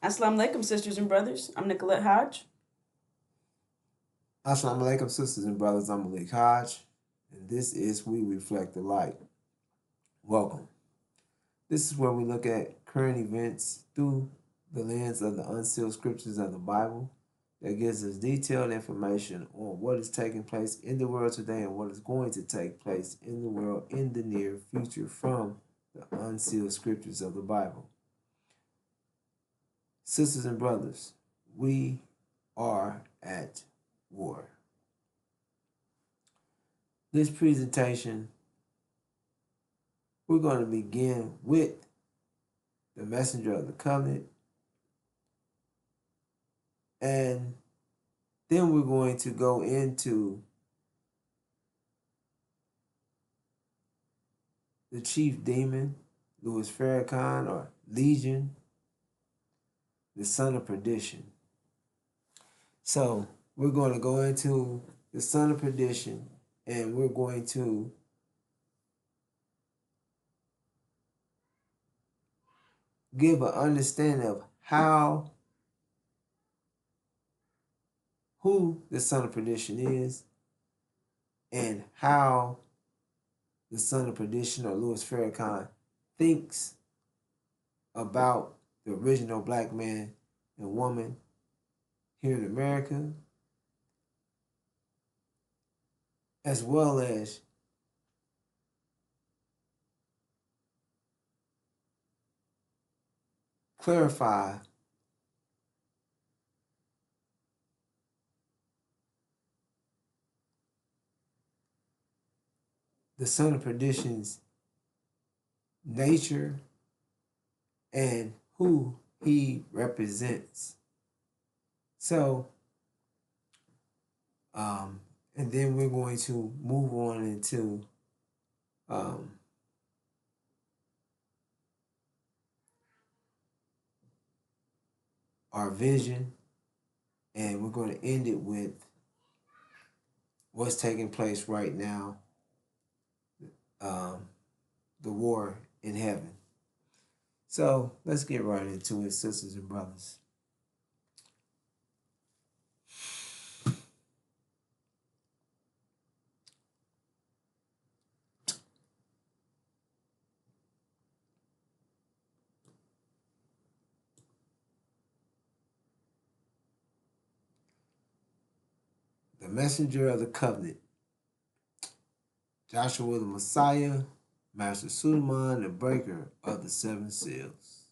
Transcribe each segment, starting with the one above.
Assalamu alaikum, sisters and brothers. I'm Nicolette Hodge. Assalamu alaikum, sisters and brothers. I'm Malik Hodge, and this is We Reflect the Light. Welcome. This is where we look at current events through the lens of the unsealed scriptures of the Bible that gives us detailed information on what is taking place in the world today and what is going to take place in the world in the near future from the unsealed scriptures of the Bible. Sisters and brothers, we are at war. This presentation, we're going to begin with the messenger of the covenant, and then we're going to go into the chief demon, Louis Farrakhan, or Legion, the son of perdition. So we're going to go into the son of perdition, and we're going to give an understanding of who the son of perdition is, and how the son of perdition, or Louis Farrakhan, thinks about the original black man and woman here in America, as well as clarify the son of perdition's nature and who he represents. So, and then we're going to move on into our vision, and we're going to end it with what's taking place right now, the war in heaven. So let's get right into it, sisters and brothers. The messenger of the covenant, Joshua the Messiah, Master Suleiman, the breaker of the seven seals.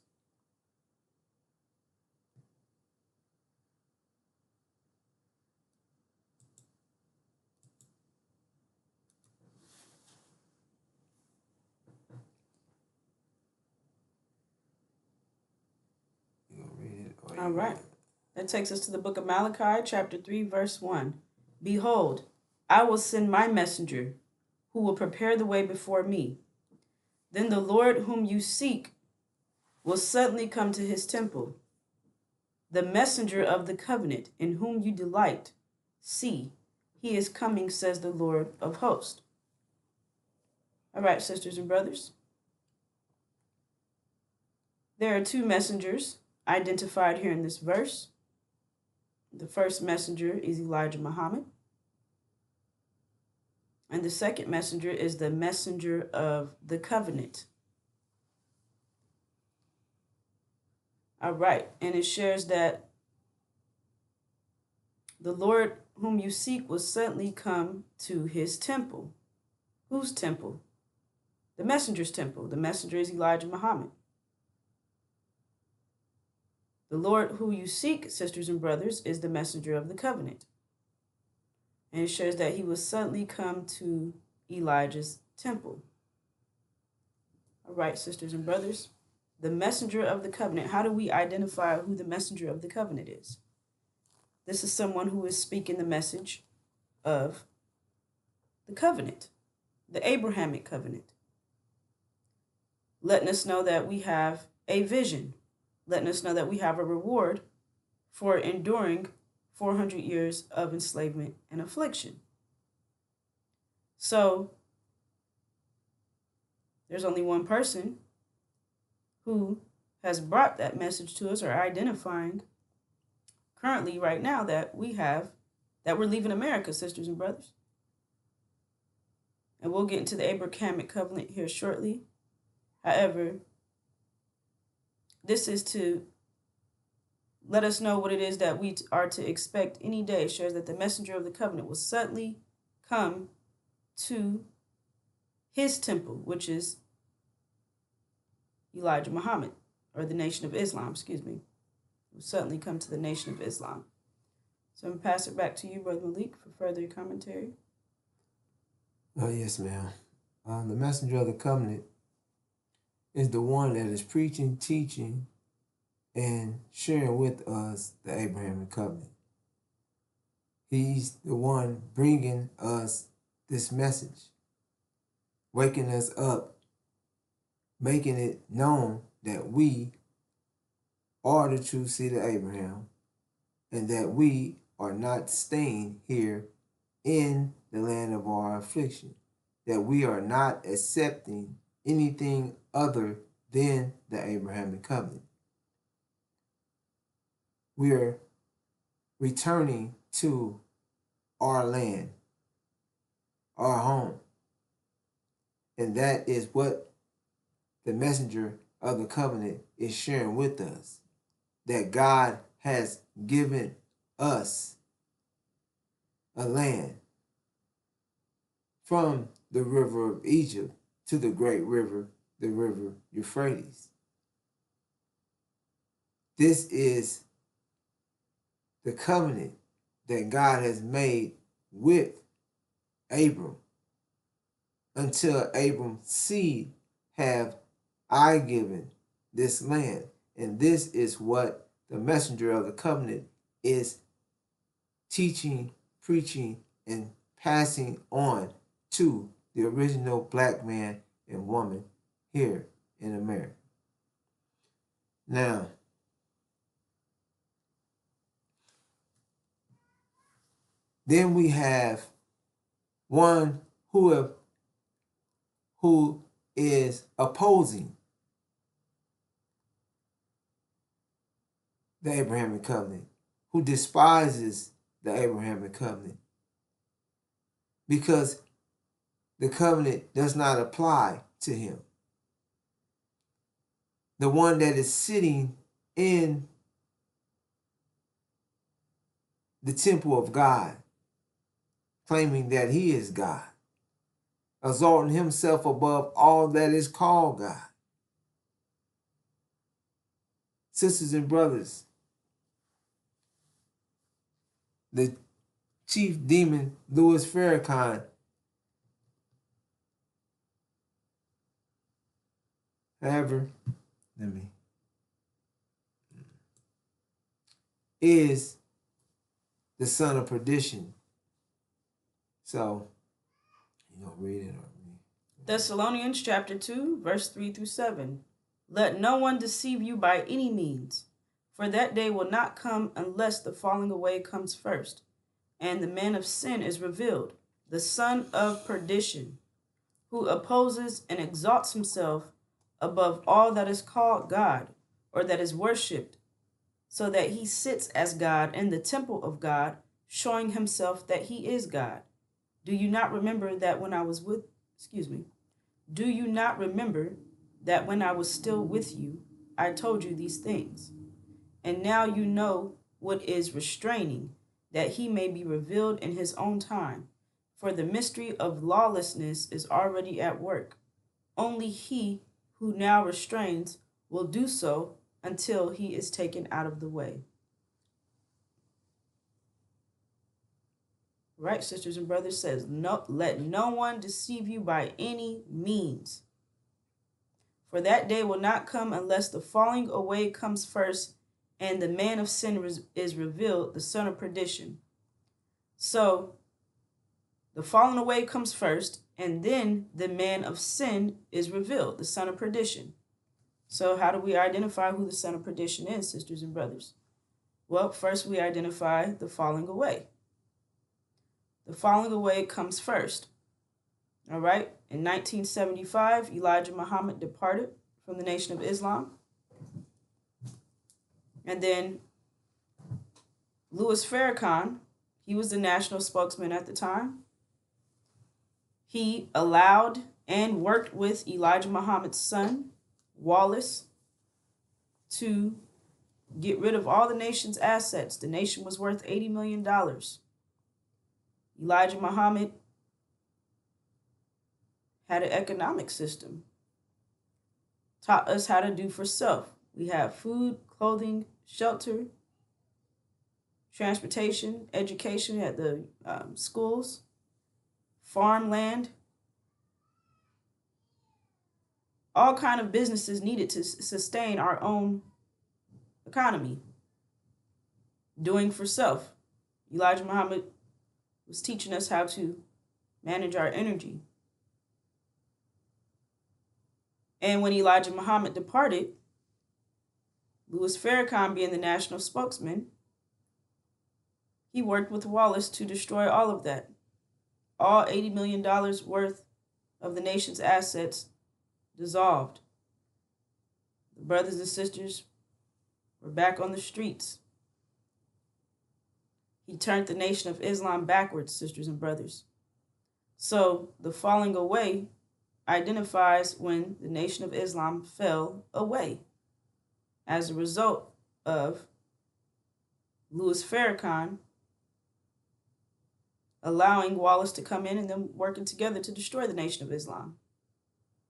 You gonna read it? All right. That takes us to the book of Malachi, chapter 3, verse 1. Behold, I will send my messenger, who will prepare the way before me. Then the Lord whom you seek will suddenly come to his temple. The messenger of the covenant, in whom you delight. See, he is coming, says the Lord of hosts. All right, sisters and brothers. There are two messengers identified here in this verse. The first messenger is Elijah Muhammad. And the second messenger is the messenger of the covenant. All right. And it shares that the Lord whom you seek will suddenly come to his temple. Whose temple? The messenger's temple. The messenger is Elijah Muhammad. The Lord who you seek, sisters and brothers, is the messenger of the covenant. And it shows that he will suddenly come to Elijah's temple. All right, sisters and brothers, the messenger of the covenant. How do we identify who the messenger of the covenant is? This is someone who is speaking the message of the covenant, the Abrahamic covenant, letting us know that we have a vision, letting us know that we have a reward for enduring 400 years of enslavement and affliction. So there's only one person who has brought that message to us, or identifying currently right now that we're leaving America, sisters and brothers. And we'll get into the Abrahamic covenant here shortly. However, this is to let us know what it is that we are to expect any day. It shows that the messenger of the covenant will suddenly come to his temple, which is Elijah Muhammad, or the Nation of Islam, excuse me. Will suddenly come to the Nation of Islam. So I'm going to pass it back to you, Brother Malik, for further commentary. Yes, ma'am. The messenger of the covenant is the one that is preaching, teaching, and sharing with us the Abrahamic covenant. He's the one bringing us this message, waking us up, making it known that we are the true seed of Abraham, and that we are not staying here in the land of our affliction, that we are not accepting anything other than the Abrahamic covenant. We are returning to our land, our home. And that is what the messenger of the covenant is sharing with us, that God has given us a land from the river of Egypt to the great river, the river Euphrates. This is the covenant that God has made with Abram, until Abram's seed have I given this land. And this is what the messenger of the covenant is teaching, preaching, and passing on to the original black man and woman here in America. Now, then we have one who is opposing the Abrahamic covenant, who despises the Abrahamic covenant, because the covenant does not apply to him. The one that is sitting in the temple of God, claiming that he is God, exalting himself above all that is called God. Sisters and brothers, the chief demon, Louis Farrakhan, however, is the son of perdition. So, you gonna read it or me? Thessalonians chapter 2, verse 3 through 7. Let no one deceive you by any means, for that day will not come unless the falling away comes first, and the man of sin is revealed, the son of perdition, who opposes and exalts himself above all that is called God, or that is worshipped, so that he sits as God in the temple of God, showing himself that he is God. Do you not remember that when I was Do you not remember that when I was still with you, I told you these things? And now you know what is restraining, that he may be revealed in his own time. For the mystery of lawlessness is already at work. Only he who now restrains will do so until he is taken out of the way. Right, sisters and brothers, says, no, let no one deceive you by any means. For that day will not come unless the falling away comes first, and the man of sin is revealed, the son of perdition. So, the falling away comes first, and then the man of sin is revealed, the son of perdition. So, how do we identify who the son of perdition is, sisters and brothers? Well, first we identify the falling away. The falling away comes first. All right. In 1975, Elijah Muhammad departed from the Nation of Islam. And then Louis Farrakhan, he was the national spokesman at the time. He allowed and worked with Elijah Muhammad's son, Wallace, to get rid of all the nation's assets. The nation was worth $80 million. Elijah Muhammad had an economic system, taught us how to do for self. We have food, clothing, shelter, transportation, education at the schools, farmland, all kind of businesses needed to sustain our own economy. Doing for self. Elijah Muhammad was teaching us how to manage our energy. And when Elijah Muhammad departed, Louis Farrakhan, being the national spokesman, he worked with Wallace to destroy all of that. All $80 million worth of the nation's assets dissolved. The brothers and sisters were back on the streets. He turned the nation of Islam backwards, sisters and brothers. So the falling away identifies when the nation of Islam fell away as a result of Louis Farrakhan allowing Wallace to come in and them working together to destroy the nation of Islam,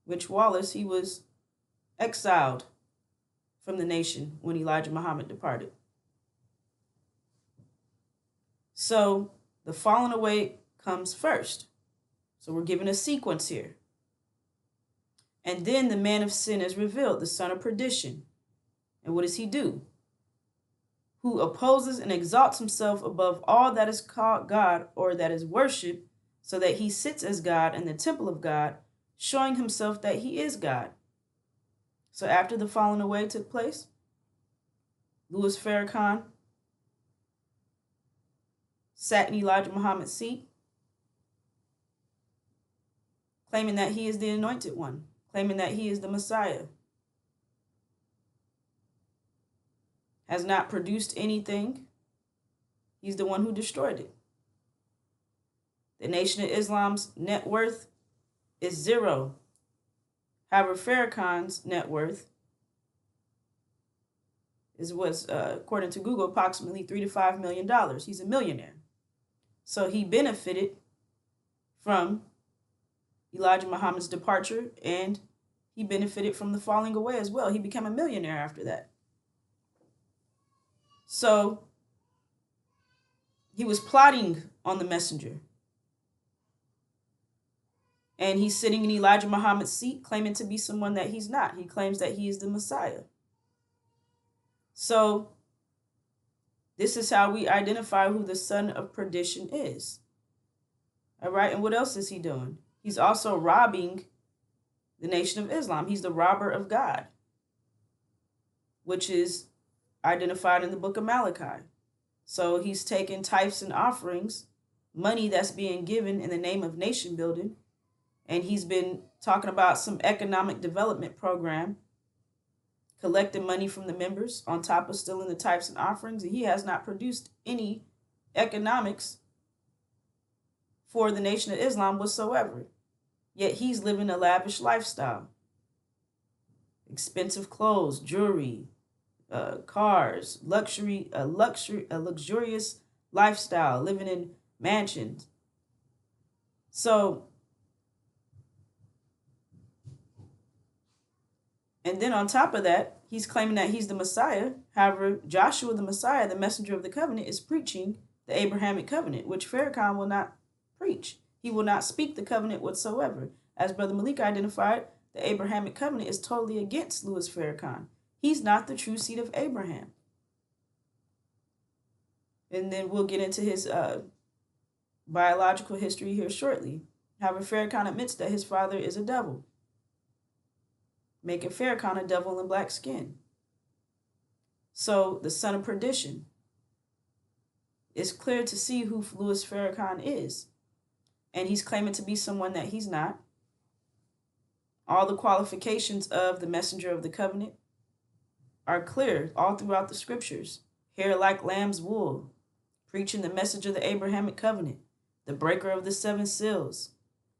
which Wallace, he was exiled from the nation when Elijah Muhammad departed. So the falling away comes first. So we're given a sequence here. And then the man of sin is revealed, the son of perdition. And what does he do? Who opposes and exalts himself above all that is called God or that is worshipped, so that he sits as God in the temple of God, showing himself that he is God. So after the falling away took place, Louis Farrakhan sat in Elijah Muhammad's seat, claiming that he is the anointed one, claiming that he is the Messiah. Has not produced anything. He's the one who destroyed it. The Nation of Islam's net worth is zero. However, Farrakhan's net worth was, according to Google, approximately $3 to $5 million. He's a millionaire. So he benefited from Elijah Muhammad's departure, and he benefited from the falling away as well. He became a millionaire after that. So he was plotting on the messenger. And he's sitting in Elijah Muhammad's seat, claiming to be someone that he's not. He claims that he is the Messiah. So this is how we identify who the son of perdition is. All right, and what else is he doing? He's also robbing the Nation of Islam. He's the robber of God, which is identified in the book of Malachi. So he's taking tithes and offerings, money that's being given in the name of nation building, and he's been talking about some economic development program, collecting money from the members on top of stealing the tithes and offerings, and he has not produced any economics for the Nation of Islam whatsoever. Yet he's living a lavish lifestyle. Expensive clothes, jewelry, cars, a luxurious lifestyle, living in mansions. So, and then on top of that, he's claiming that he's the Messiah. However, Joshua the Messiah, the messenger of the covenant, is preaching the Abrahamic covenant, which Farrakhan will not preach. He will not speak the covenant whatsoever. As Brother Malik identified, the Abrahamic covenant is totally against Louis Farrakhan. He's not the true seed of Abraham. And then we'll get into his biological history here shortly. However, Farrakhan admits that his father is a devil, making Farrakhan a devil in black skin. So the son of perdition. It's clear to see who Louis Farrakhan is. And he's claiming to be someone that he's not. All the qualifications of the messenger of the covenant. are clear all throughout the scriptures. Hair like lamb's wool, preaching the message of the Abrahamic covenant, the breaker of the seven seals,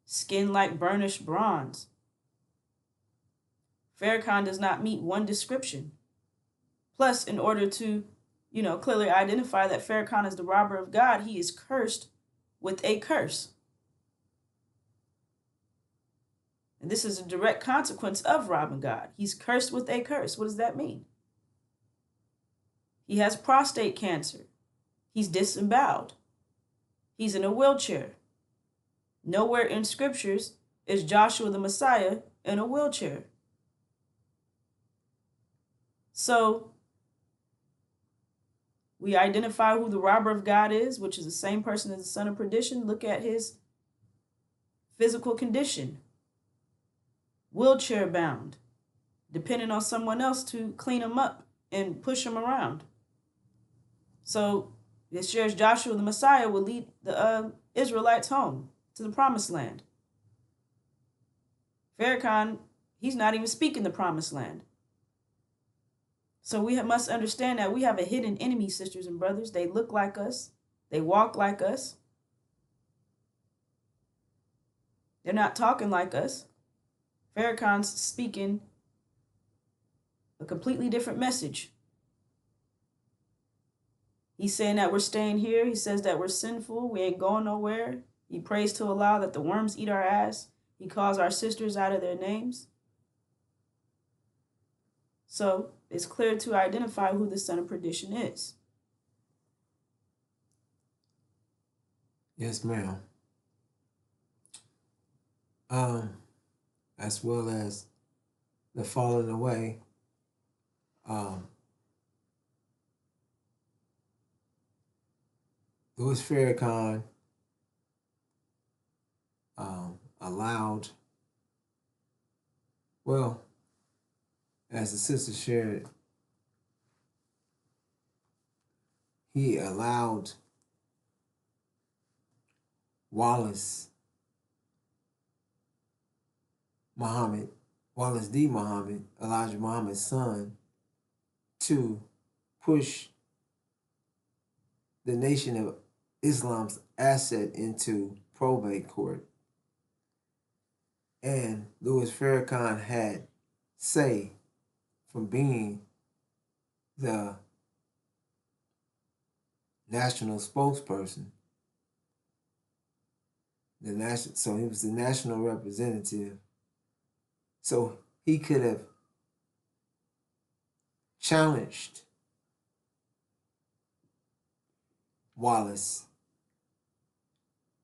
skin like burnished bronze. Farrakhan does not meet one description. Plus, in order to, clearly identify that Farrakhan is the robber of God, he is cursed with a curse. And this is a direct consequence of robbing God. He's cursed with a curse. What does that mean? He has prostate cancer. He's disemboweled. He's in a wheelchair. Nowhere in scriptures is Joshua the Messiah in a wheelchair. So we identify who the robber of God is, which is the same person as the son of perdition. Look at his physical condition. Wheelchair bound, depending on someone else to clean him up and push him around. So this shares Joshua the Messiah will lead the Israelites home to the promised land. Farrakhan, he's not even speaking the promised land. So we must understand that we have a hidden enemy, sisters and brothers. They look like us. They walk like us. They're not talking like us. Farrakhan's speaking a completely different message. He's saying that we're staying here. He says that we're sinful. We ain't going nowhere. He prays to Allah that the worms eat our ass. He calls our sisters out of their names. So it's clear to identify who the son of perdition is. Yes, ma'am. As well as the falling away. Louis Farrakhan allowed, well, as the sister shared, he allowed Wallace D. Muhammad, Elijah Muhammad's son, to push the Nation of Islam's asset into probate court. And Louis Farrakhan had say from being the national spokesperson. So he was the national representative. So he could have challenged Wallace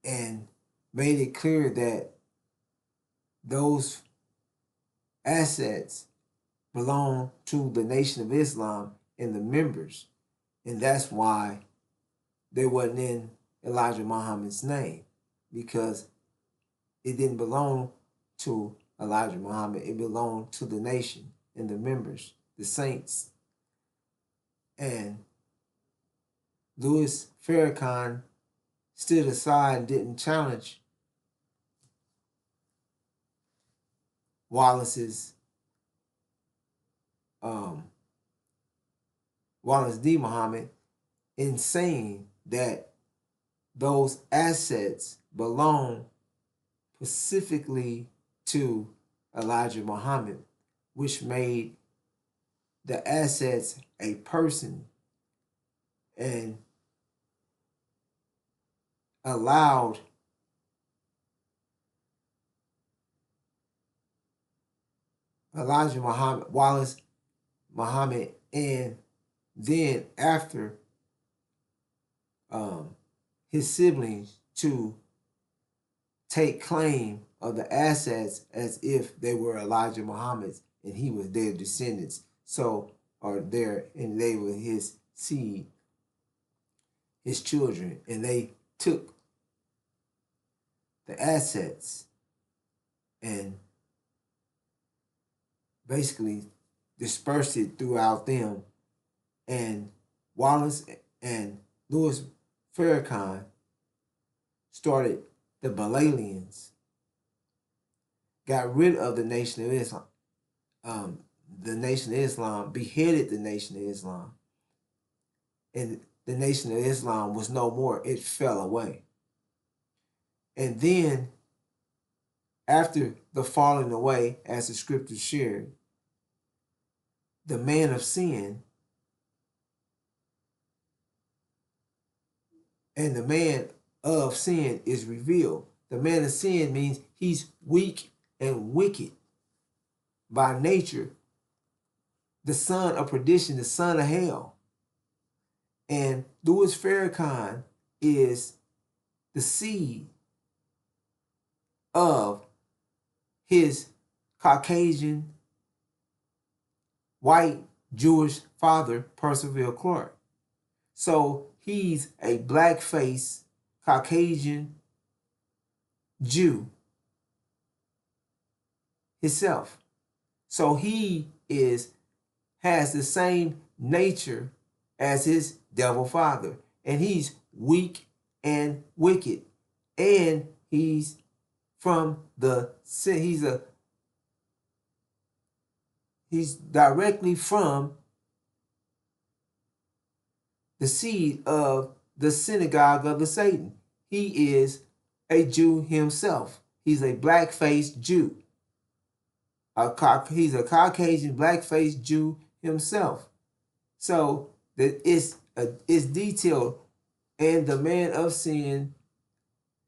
and made it clear that those assets belong to the Nation of Islam and the members. And that's why they wasn't in Elijah Muhammad's name, because it didn't belong to Elijah Muhammad. It belonged to the nation and the members, the saints. And Louis Farrakhan stood aside and didn't challenge Wallace D. Muhammad in saying that those assets belong specifically to Elijah Muhammad, which made the assets a person and allowed Elijah Muhammad, Wallace Muhammad, and then after his siblings to take claim of the assets as if they were Elijah Muhammad's and he was their descendants. So, and they were his seed, his children, and they took the assets and basically dispersed it throughout them. And Wallace and Louis Farrakhan started the Balalians, got rid of the Nation of Islam, the Nation of Islam, beheaded the Nation of Islam. And the Nation of Islam was no more. It fell away. And then, after the falling away, as the scriptures shared, the man of sin and the man of sin is revealed. The man of sin means he's weak and wicked by nature, the son of perdition, the son of hell. And Louis Farrakhan is the seed of his Caucasian, white, Jewish father, Percival Clark. So he's a black-faced Caucasian Jew himself. So he has the same nature as his devil father, and he's weak and wicked, and he's directly from the seed of the synagogue of the Satan. He is a Jew himself. He's a black-faced Jew. He's a Caucasian black-faced Jew himself. So that it's detailed, and the man of sin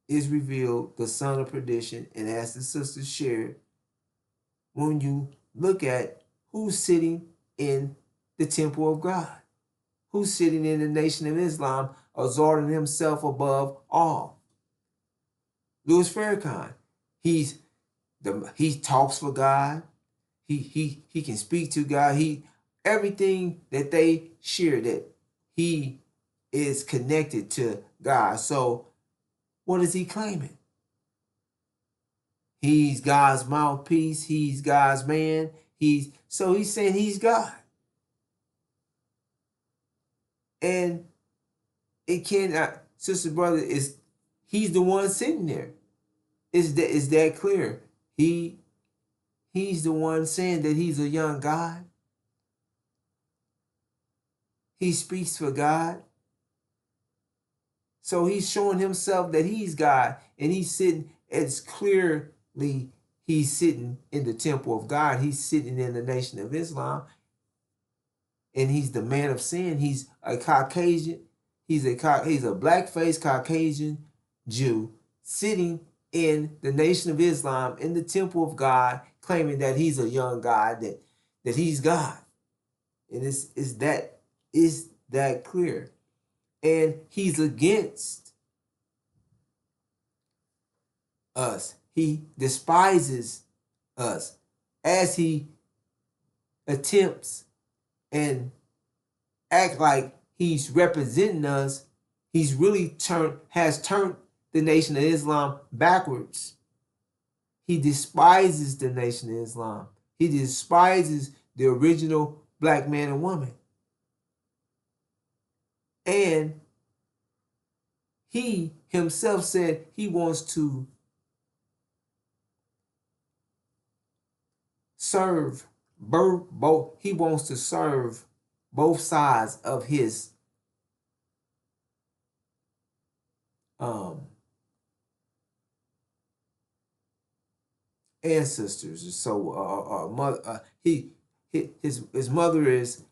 is revealed, the son of perdition. And as the sisters shared, when you look at who's sitting in the temple of God, who's sitting in the Nation of Islam, exalting himself above all, Louis Farrakhan. He talks for God. He can speak to God. Everything that they share, that he is connected to God. So what is he claiming? He's God's mouthpiece. He's God's man. He's saying he's God. And it cannot, sister, brother, he's the one sitting there. Is that clear? He's the one saying that he's a young God. He speaks for God. So he's showing himself that he's God, and he's sitting as clearly he's sitting in the temple of God. He's sitting in the Nation of Islam, and he's the man of sin. He's a Caucasian. He's a black-faced Caucasian Jew sitting in the Nation of Islam, in the temple of God, claiming that he's a young God, that he's God. And is that clear? And he's against us. He despises us as he attempts and act like he's representing us. He's really has turned the Nation of Islam backwards. He despises the Nation of Islam. He despises the original black man and woman. And he himself said he wants to serve both. He wants to serve both sides of his ancestors. So mother, his mother is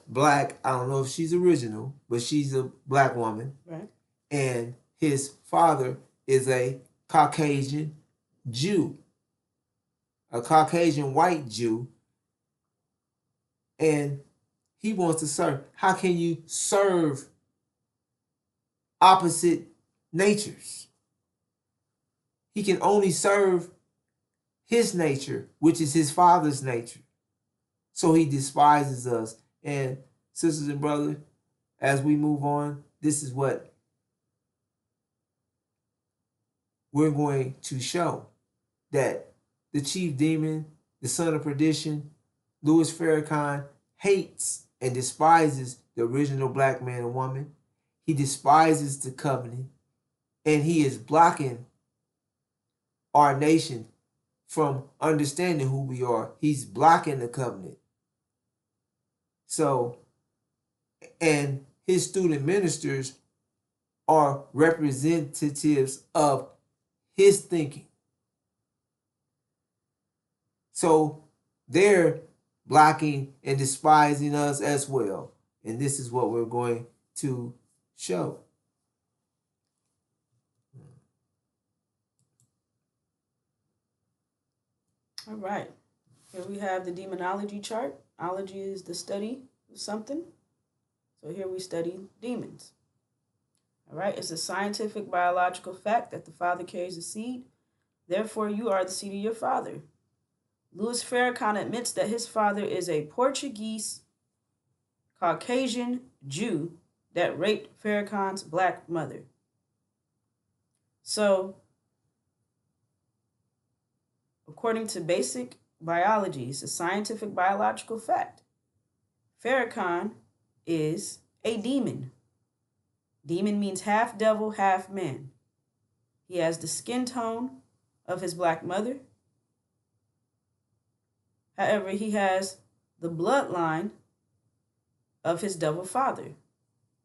black. I don't know if she's original, but she's a black woman. Right. And his father is a Caucasian Jew, a Caucasian white Jew. And he wants to serve. How can you serve opposite natures? He can only serve his nature, which is his father's nature. So he despises us. And sisters and brothers, as we move on, this is what we're going to show, that the chief demon, the son of perdition, Louis Farrakhan, hates and despises the original black man and woman. He despises the covenant, and he is blocking our nation from understanding who we are. He's blocking the covenant. So, and his student ministers are representatives of his thinking. So they're blocking and despising us as well. And this is what we're going to show. All right. Here we have the demonology chart. Ology is the study of something. So here we study demons. All right. It's a scientific biological fact that the father carries a seed. Therefore, you are the seed of your father. Louis Farrakhan admits that his father is a Portuguese Caucasian Jew that raped Farrakhan's black mother. So, according to basic biology, it's a scientific biological fact. Farrakhan is a demon. Demon means half devil, half man. He has the skin tone of his black mother. However, he has the bloodline of his devil father.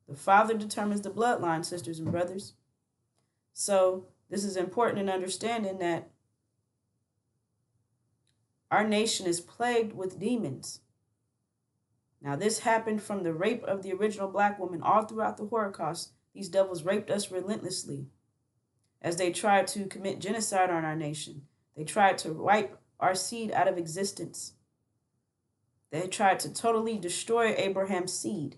The father determines the bloodline, sisters and brothers. So this is important in understanding that our nation is plagued with demons. Now, this happened from the rape of the original black woman all throughout the Holocaust. These devils raped us relentlessly as they tried to commit genocide on our nation. They tried to wipe our seed out of existence. They tried to totally destroy Abraham's seed.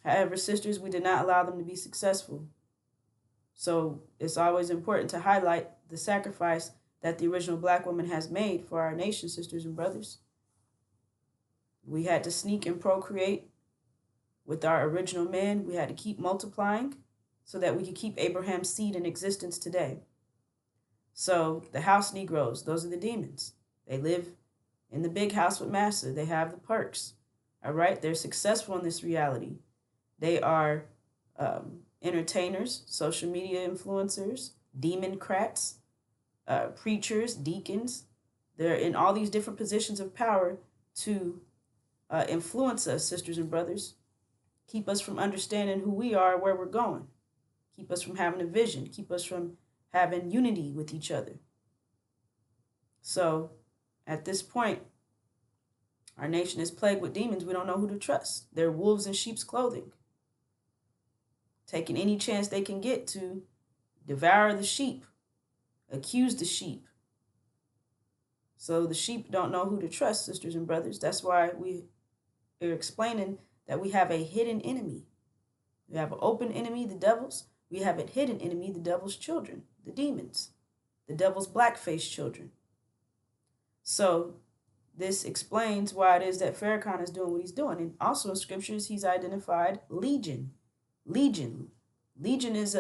However, sisters, we did not allow them to be successful. So it's always important to highlight the sacrifice that the original black woman has made for our nation, sisters and brothers. We had to sneak and procreate with our original man. We had to keep multiplying so that we could keep Abraham's seed in existence today. So the house Negroes, those are the demons. They live in the big house with Massa. They have the perks. All right. They're successful in this reality. They are entertainers, social media influencers, democrats, preachers, deacons. They're in all these different positions of power to influence us, sisters and brothers. Keep us from understanding who we are, where we're going. Keep us from having a vision. Keep us from having unity with each other. So at this point, our nation is plagued with demons. We don't know who to trust. They're wolves in sheep's clothing, taking any chance they can get to devour the sheep, accuse the sheep. So the sheep don't know who to trust, sisters and brothers. That's why we are explaining that we have a hidden enemy. We have an open enemy, the devils. We have a hidden enemy, the devil's children, the demons, the devil's black-faced children. So this explains why it is that Farrakhan is doing what he's doing. And also in scriptures, he's identified legion. Legion is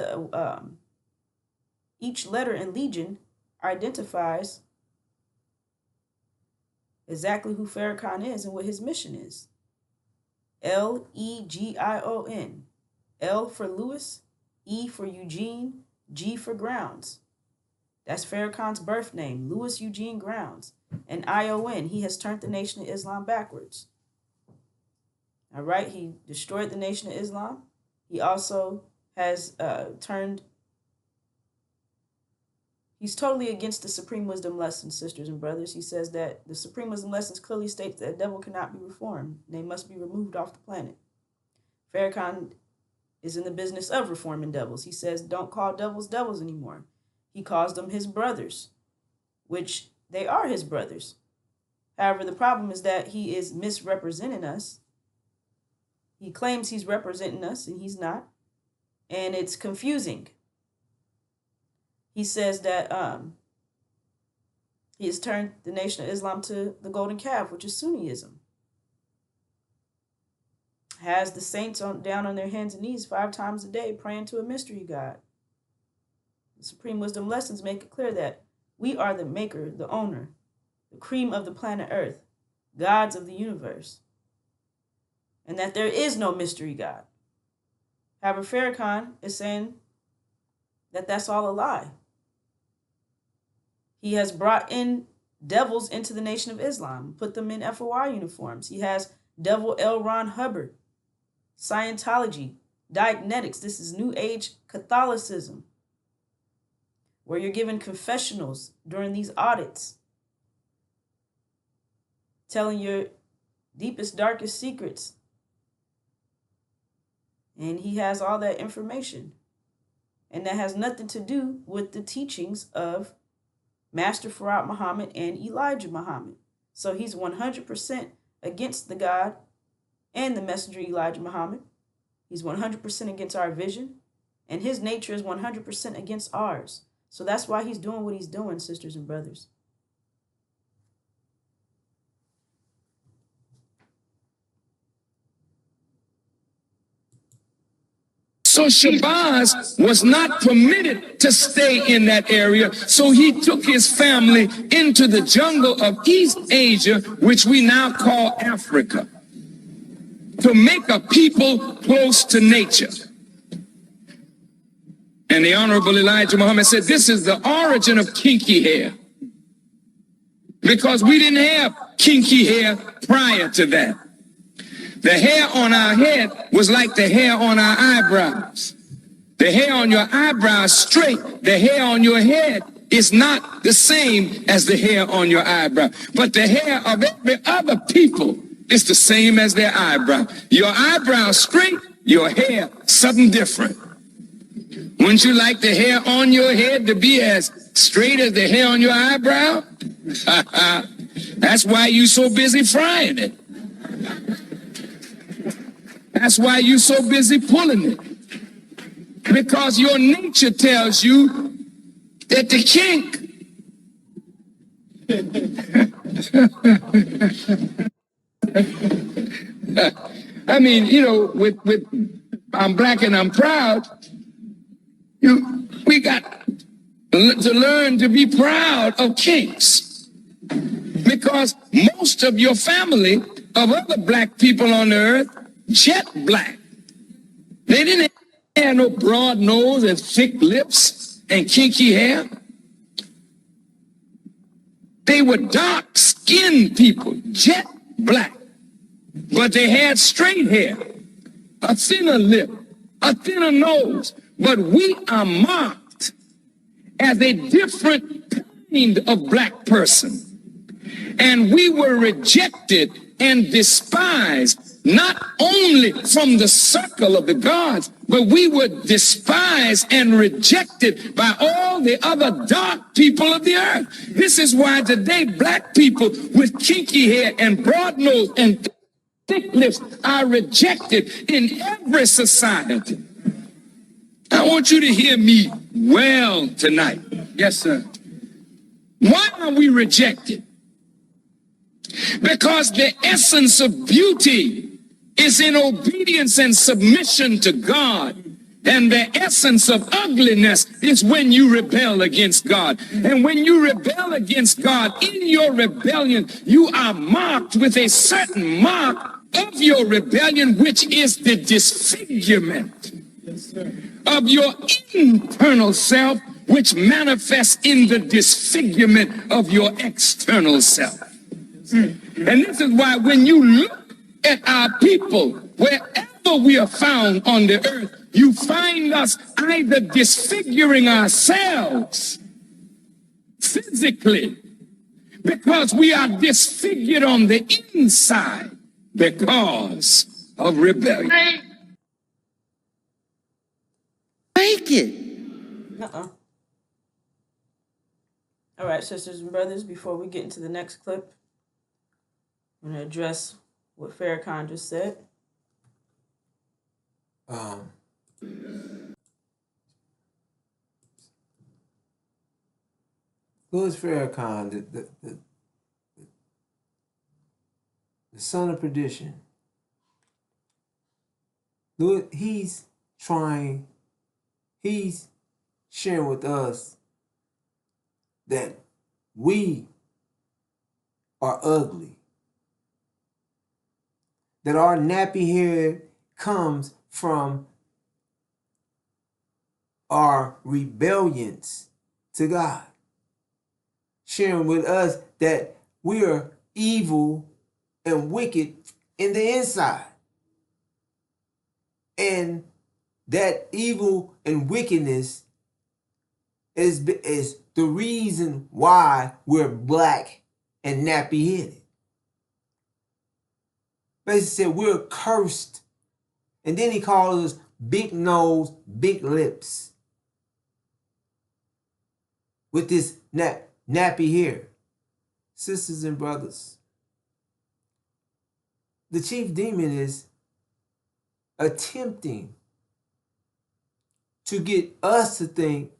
each letter in legion identifies exactly who Farrakhan is and what his mission is. Legion. L for Lewis, E for Eugene, G for Grounds. That's Farrakhan's birth name, Louis Eugene Grounds. And ION, he has turned the Nation of Islam backwards. All right, he destroyed the Nation of Islam. He also has he's totally against the Supreme Wisdom Lessons, sisters and brothers. He says that the Supreme Wisdom Lessons clearly states that the devil cannot be reformed. They must be removed off the planet. Farrakhan is in the business of reforming devils. He says, don't call devils devils anymore. He calls them his brothers, which they are his brothers. However, the problem is that he is misrepresenting us. He claims he's representing us, and he's not. And it's confusing. He says that he has turned the Nation of Islam to the golden calf, which is Sunniism. Has the saints down on their hands and knees 5 times a day praying to a mystery God. The Supreme Wisdom Lessons make it clear that we are the maker, the owner, the cream of the planet Earth, gods of the universe, and that there is no mystery God. However, Farrakhan is saying that that's all a lie. He has brought in devils into the Nation of Islam, put them in FOI uniforms. He has Devil L. Ron Hubbard, Scientology, Dianetics. This is New Age Catholicism, where you're given confessionals during these audits, telling your deepest, darkest secrets. And he has all that information. And that has nothing to do with the teachings of Master Farad Muhammad and Elijah Muhammad. So he's 100% against the God and the messenger Elijah Muhammad. He's 100% against our vision. And his nature is 100% against ours. So that's why he's doing what he's doing, sisters and brothers. So Shabazz was not permitted to stay in that area. So he took his family into the jungle of East Asia, which we now call Africa, to make a people close to nature. And the Honorable Elijah Muhammad said, this is the origin of kinky hair. Because we didn't have kinky hair prior to that. The hair on our head was like the hair on our eyebrows. The hair on your eyebrows straight. The hair on your head is not the same as the hair on your eyebrow. But the hair of every other people is the same as their eyebrow. Your eyebrow straight, your hair something different. Wouldn't you like the hair on your head to be as straight as the hair on your eyebrow? That's why you so busy frying it. That's why you're so busy pulling it. Because your nature tells you that the kink I mean, you know, with I'm black and I'm proud, we got to learn to be proud of kinks. Because most of your family of other black people on the earth, jet black. They didn't have no broad nose and thick lips and kinky hair. They were dark-skinned people, jet black. But they had straight hair, a thinner lip, a thinner nose. But we are marked as a different kind of black person. And we were rejected and despised, not only from the circle of the gods, but we were despised and rejected by all the other dark people of the earth. This is why today black people with kinky hair and broad nose and thick lips are rejected in every society. I want you to hear me well tonight. Yes, sir. Why are we rejected? Because the essence of beauty is in obedience and submission to God. And the essence of ugliness is when you rebel against God. And when you rebel against God, in your rebellion, you are marked with a certain mark of your rebellion, which is the disfigurement of your internal self, which manifests in the disfigurement of your external self. And this is why when you look at our people, wherever we are found on the earth, you find us either disfiguring ourselves physically, because we are disfigured on the inside because of rebellion. Make it. All right, sisters and brothers, before we get into the next clip, I'm going to address what Farrakhan just said. Louis Farrakhan, the son of perdition. He's sharing with us that we are ugly. That our nappy hair comes from our rebellions to God. sharing with us that we are evil and wicked in the inside. And that evil and wickedness is the reason why we're black and nappy headed. Basically said we're cursed. And then he calls us big nose, big lips. With this nappy hair. Sisters and brothers, the chief demon is attempting to get us to think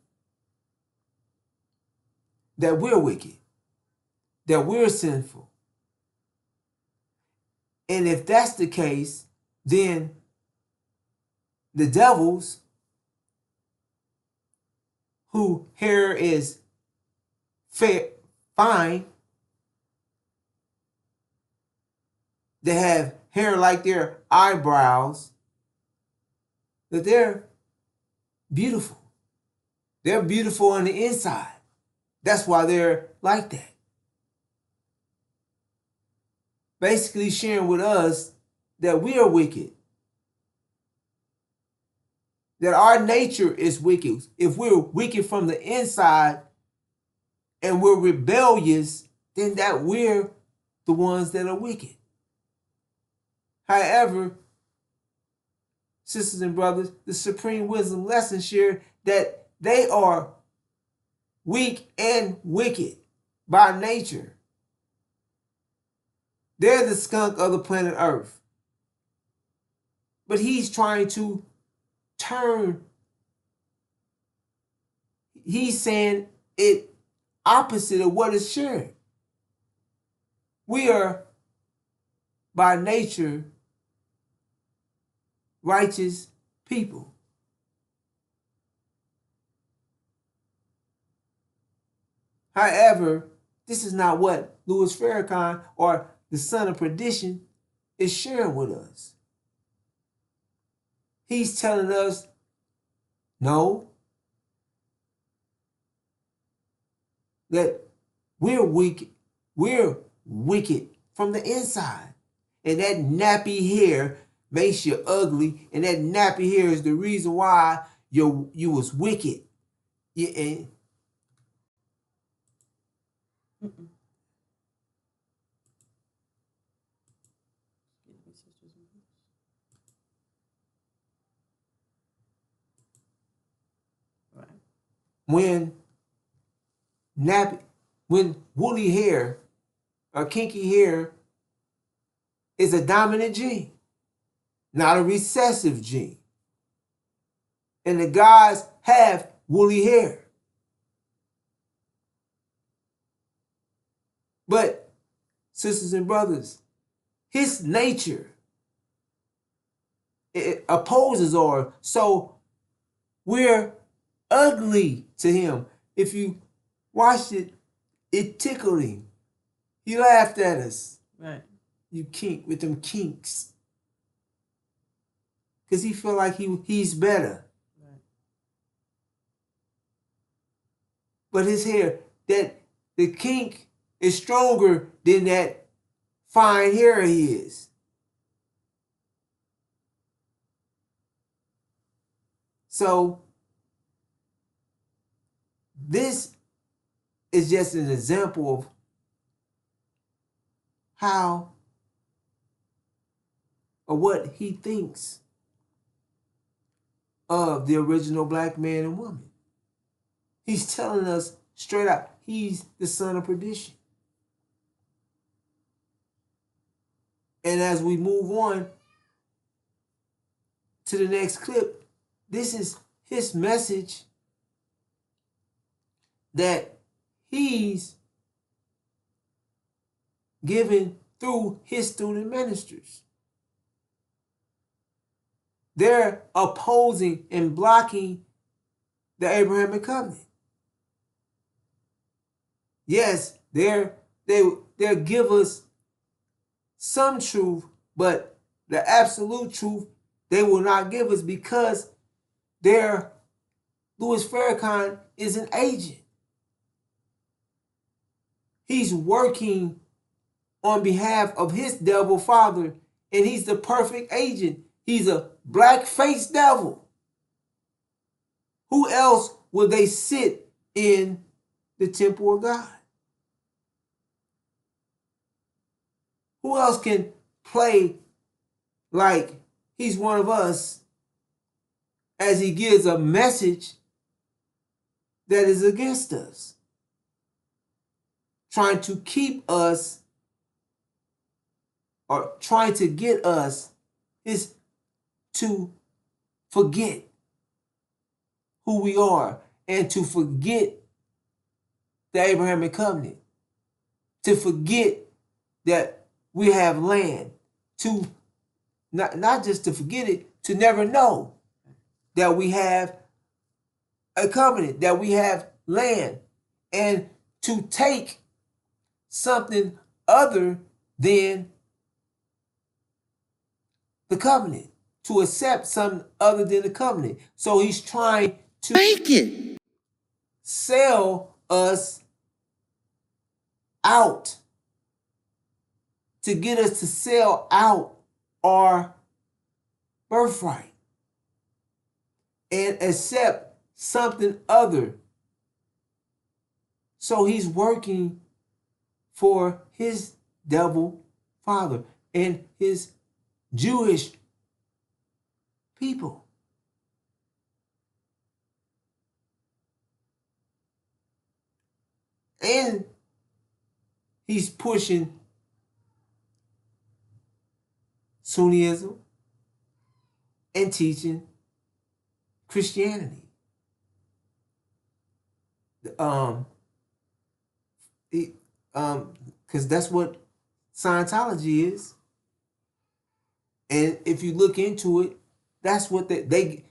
that we're wicked, that we're sinful. And if that's the case, then the devils, whose hair is fine, they have hair like their eyebrows, that they're beautiful. They're beautiful on the inside. That's why they're like that. Basically sharing with us that we are wicked. That our nature is wicked. If we're wicked from the inside and we're rebellious, then that we're the ones that are wicked. However, sisters and brothers, the supreme wisdom lesson share that they are weak and wicked by nature. They're the skunk of the planet Earth. But he's trying to turn, he's saying it opposite of what is shared. We are by nature righteous people. However, this is not what Louis Farrakhan or the son of perdition is sharing with us. He's telling us, no, that we're weak, we're wicked from the inside. And that nappy hair makes you ugly, and that nappy hair is the reason why you was wicked. When woolly hair or kinky hair is a dominant gene, not a recessive gene. And the guys have woolly hair. But, sisters and brothers, his nature it opposes or so we're ugly to him. If you watched it, it tickled him. He laughed at us. Right. You kink with them kinks. Because he felt like he's better. Right. But his hair, that the kink is stronger than that fine hair he is. So this is just an example of how or what he thinks of the original black man and woman. He's telling us straight out, he's the son of perdition. And as we move on to the next clip, this is his message that he's given through his student ministers. They're opposing and blocking the Abrahamic covenant. Yes, they'll give us some truth, but the absolute truth they will not give us because Louis Farrakhan is an agent. He's working on behalf of his devil father, and he's the perfect agent. He's a black-faced devil. Who else would they sit in the temple of God? Who else can play like he's one of us as he gives a message that is against us, trying to keep us or trying to get us is to forget who we are and to forget the Abrahamic covenant, to forget that we have land, to not just to forget it, to never know that we have a covenant, that we have land, and to take something other than the covenant, to accept something other than the covenant. So he's trying to Make it. sell us out, to get us to sell out our birthright and accept something other. So he's working for his devil father and his Jewish people. And he's pushing Sunnism and teaching Christianity. Because that's what Scientology is. And if you look into it, that's what they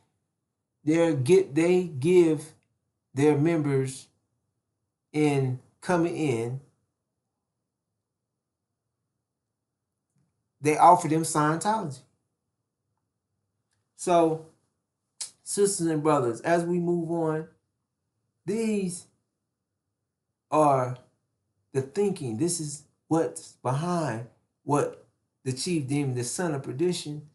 give their members in coming in. They offer them Scientology. So, sisters and brothers, as we move on, these are the thinking. This is what's behind what the chief demon, the son of perdition,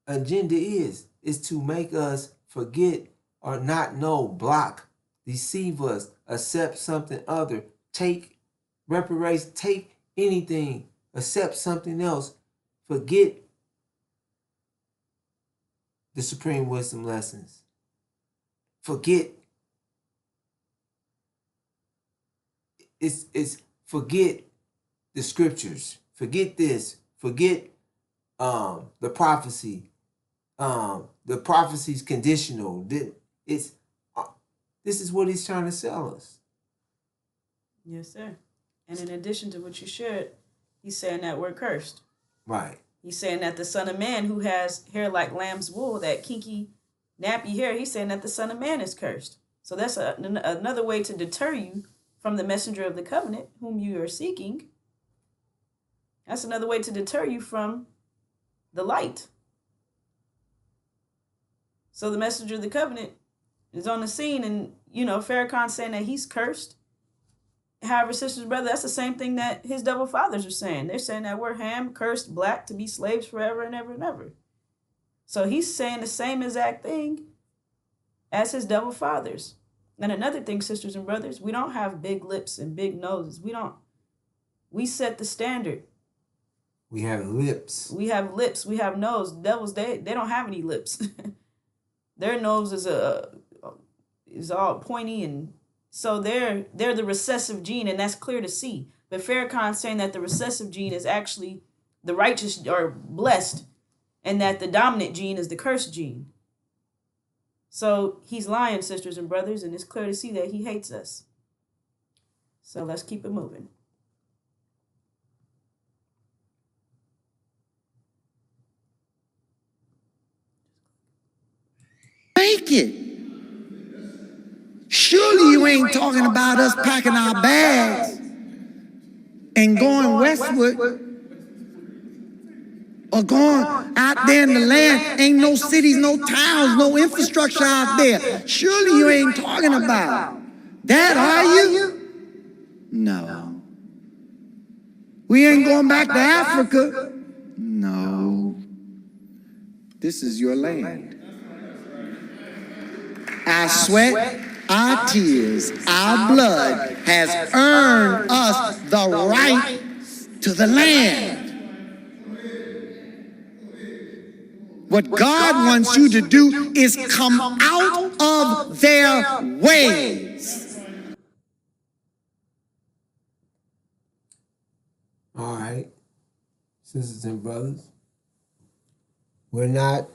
agenda is to make us forget or not know, block, deceive us, accept something other, take reparations, take anything, accept something else, forget the supreme wisdom lessons, forget it's forget the scriptures, forget this, forget the prophecy. The prophecy's conditional. It's this is what he's trying to sell us. Yes, sir. And in addition to what you shared, he's saying that we're cursed. Right. He's saying that the Son of Man, who has hair like lamb's wool, that kinky, nappy hair, he's saying that the Son of Man is cursed. So that's another way to deter you from the messenger of the covenant, whom you are seeking. That's another way to deter you from the light. So the messenger of the covenant is on the scene, and, Farrakhan saying that he's cursed. However, sisters and brothers, that's the same thing that his devil fathers are saying. They're saying that we're Ham, cursed, black, to be slaves forever and ever and ever. So he's saying the same exact thing as his devil fathers. And another thing, sisters and brothers, we don't have big lips and big noses. We set the standard. We have lips. We have lips. We have nose. Devils, they don't have any lips. Their nose is all pointy, and so they're the recessive gene, and that's clear to see. But Farrakhan's saying that the recessive gene is actually the righteous or blessed, and that the dominant gene is the cursed gene. So he's lying, sisters and brothers, and it's clear to see that he hates us. So let's keep it moving. Make it. Surely you ain't talking about us packing our bags and going westward or going out there in the land. Ain't no cities, no towns, no infrastructure out there. Surely you ain't talking about that, are you? No. We ain't going back to Africa. No. This is your land. Our sweat, our tears, our blood has earned us the right to the land. What God wants you to do is come out of their ways. All right, sisters and brothers, we're not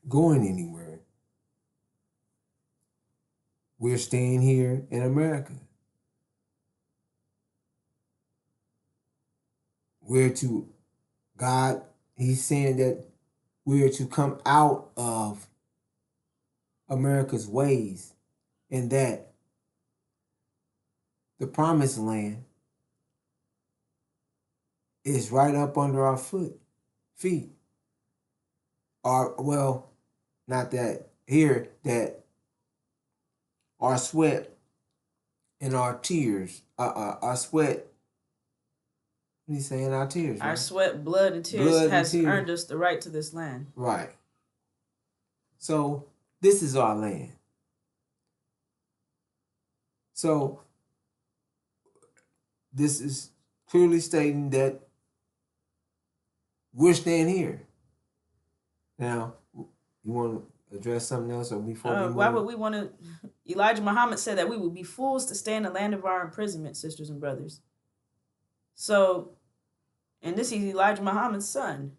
going anywhere. We're staying here in America. We're to God, he's saying that we're to come out of America's ways, and that the promised land is right up under our feet. Or, well, not that here, that our sweat and our tears, our sweat, what he's saying, our tears, Our right? sweat, blood, and tears has earned us the right to this land. Right. So this is our land. So this is clearly stating that we're staying here. Now, you want to address something else, or before we move? Why would we want to? Elijah Muhammad said that we would be fools to stay in the land of our imprisonment, sisters and brothers. So, and this is Elijah Muhammad's son,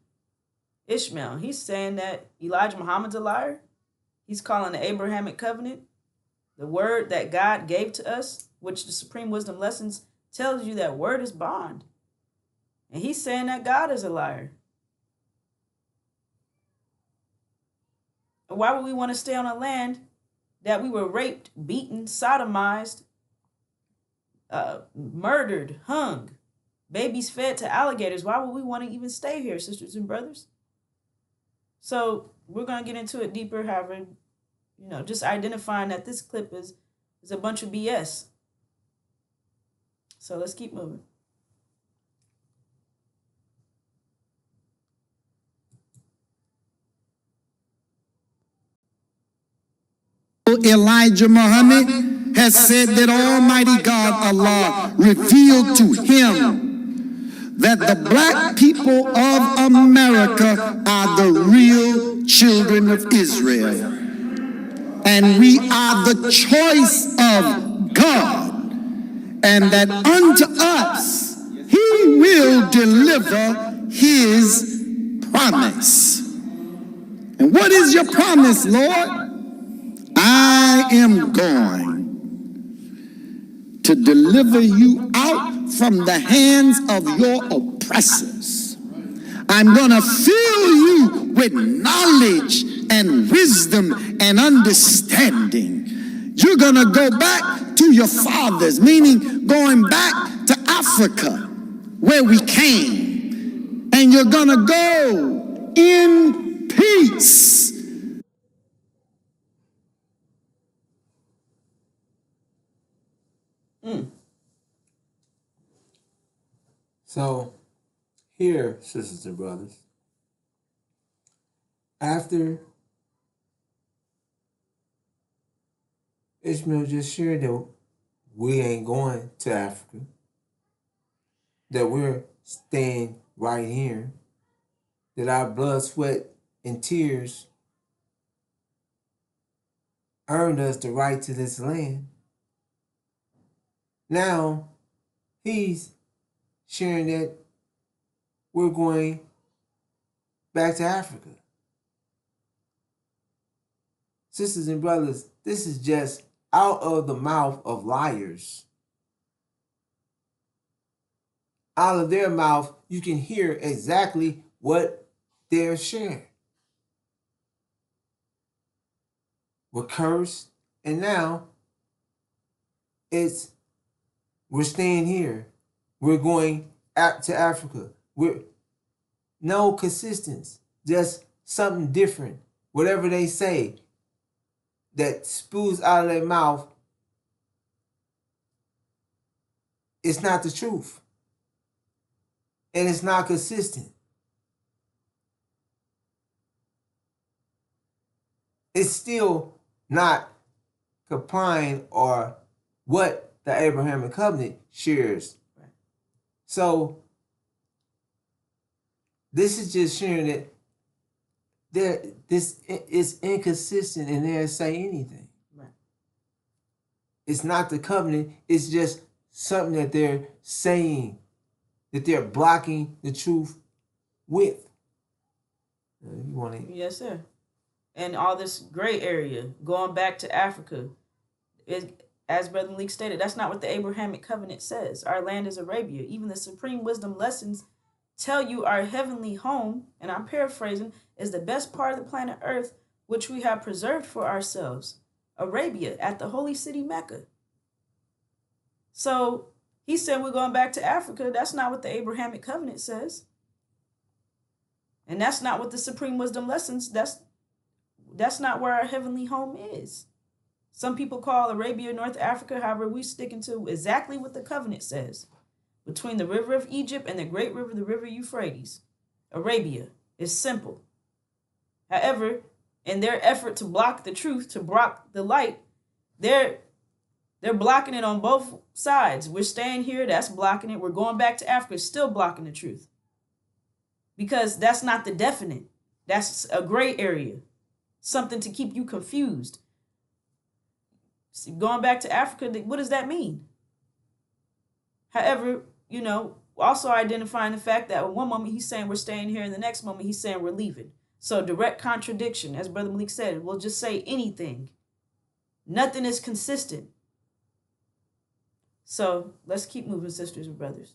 Ishmael. He's saying that Elijah Muhammad's a liar. He's calling the Abrahamic covenant, the word that God gave to us, which the Supreme Wisdom Lessons tells you that word is bond. And he's saying that God is a liar. Why would we want to stay on a land that we were raped, beaten, sodomized, murdered, hung, babies fed to alligators? Why would we want to even stay here, sisters and brothers? So we're going to get into it deeper, however, just identifying that this clip is a bunch of BS. So let's keep moving. Elijah Muhammad has said that Almighty God Allah revealed to him that the black people of America are the real children of Israel. And we are the choice of God. And that unto us he will deliver his promise. And what is your promise, Lord? I am going to deliver you out from the hands of your oppressors. I'm going to fill you with knowledge and wisdom and understanding. You're going to go back to your fathers, meaning going back to Africa, where we came. And you're going to go in peace. So, here, sisters and brothers, after Ishmael just shared that we ain't going to Africa, that we're staying right here, that our blood, sweat, and tears earned us the right to this land. Now, he's sharing that we're going back to Africa. Sisters and brothers, this is just out of the mouth of liars. Out of their mouth, you can hear exactly what they're sharing. We're cursed, and now we're staying here. We're going to Africa. We're no consistency, just something different. Whatever they say that spews out of their mouth, it's not the truth. And it's not consistent. It's still not complying or what the Abrahamic covenant shares. So this is just sharing that this is inconsistent and they'll say anything. Right. It's not the covenant, it's just something that they're saying, that they're blocking the truth with. You want to? Yes, sir. And all this gray area, going back to Africa, as Brother Malik stated, that's not what the Abrahamic covenant says. Our land is Arabia. Even the supreme wisdom lessons tell you our heavenly home, and I'm paraphrasing, is the best part of the planet Earth, which we have preserved for ourselves. Arabia, at the holy city Mecca. So he said we're going back to Africa. That's not what the Abrahamic covenant says. And that's not what the supreme wisdom lessons, that's not where our heavenly home is. Some people call Arabia North Africa. However, we're sticking to exactly what the covenant says. Between the river of Egypt and the great river, the river Euphrates. Arabia is simple. However, in their effort to block the truth, to block the light, they're blocking it on both sides. We're staying here, that's blocking it. We're going back to Africa, still blocking the truth. Because that's not the definite. That's a gray area. Something to keep you confused. See, going back to Africa, what does that mean? However, also identifying the fact that at one moment he's saying we're staying here, and the next moment he's saying we're leaving. So direct contradiction, as Brother Malik said, we'll just say anything. Nothing is consistent. So let's keep moving, sisters and brothers.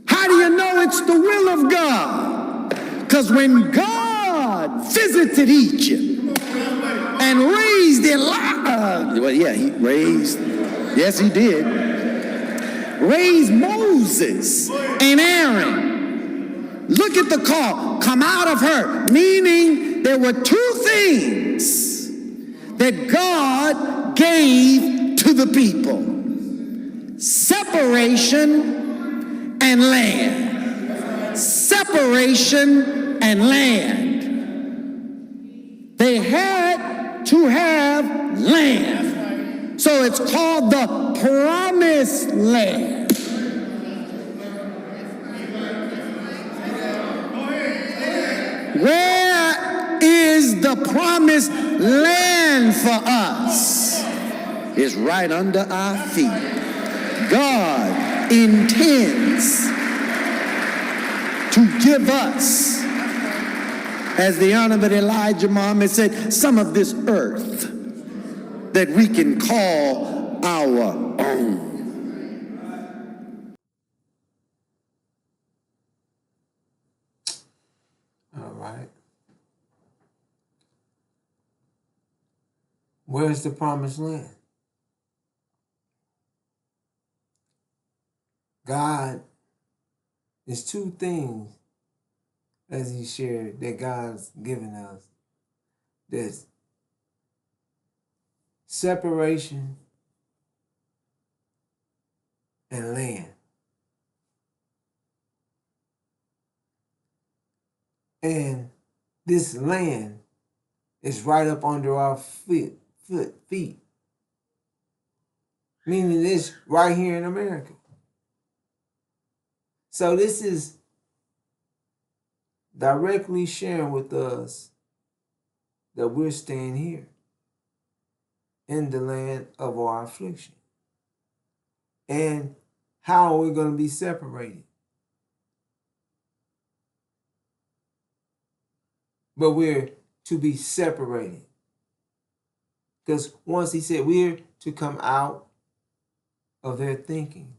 How do you know it's the will of God? Because when God visited Egypt and raised he did, raised Moses and Aaron. Look at the call, come out of her, meaning there were two things that God gave to the people: separation and land. Separation and land. They had to have land. So it's called the promised land. Where is the promised land for us? It's right under our feet. God intends to give us, as the Honorable Elijah Muhammad said, some of this earth that we can call our own. All right. Where's the promised land? God, there's two things, as he shared, that God's given us. There's separation and land. And this land is right up under our feet. Meaning it's right here in America. So this is directly sharing with us that we're staying here in the land of our affliction. And how are we going to be separated? But we're to be separated. Because once he said we're to come out of their thinking.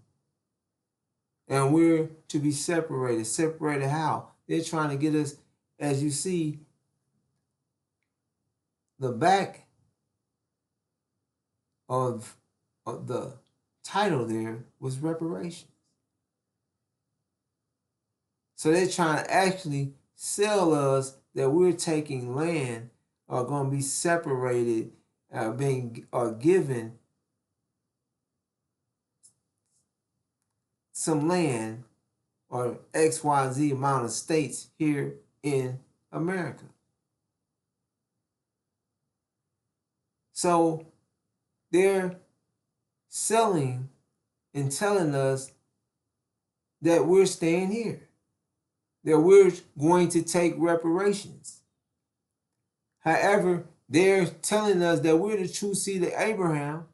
And we're to be separated. Separated how? They're trying to get us, as you see, the back of the title there was reparations. So they're trying to actually sell us that we're taking land are going to be separated, given some land or XYZ amount of states here in America. So they're selling and telling us that we're staying here, that we're going to take reparations. However, they're telling us that we're the true seed of Abraham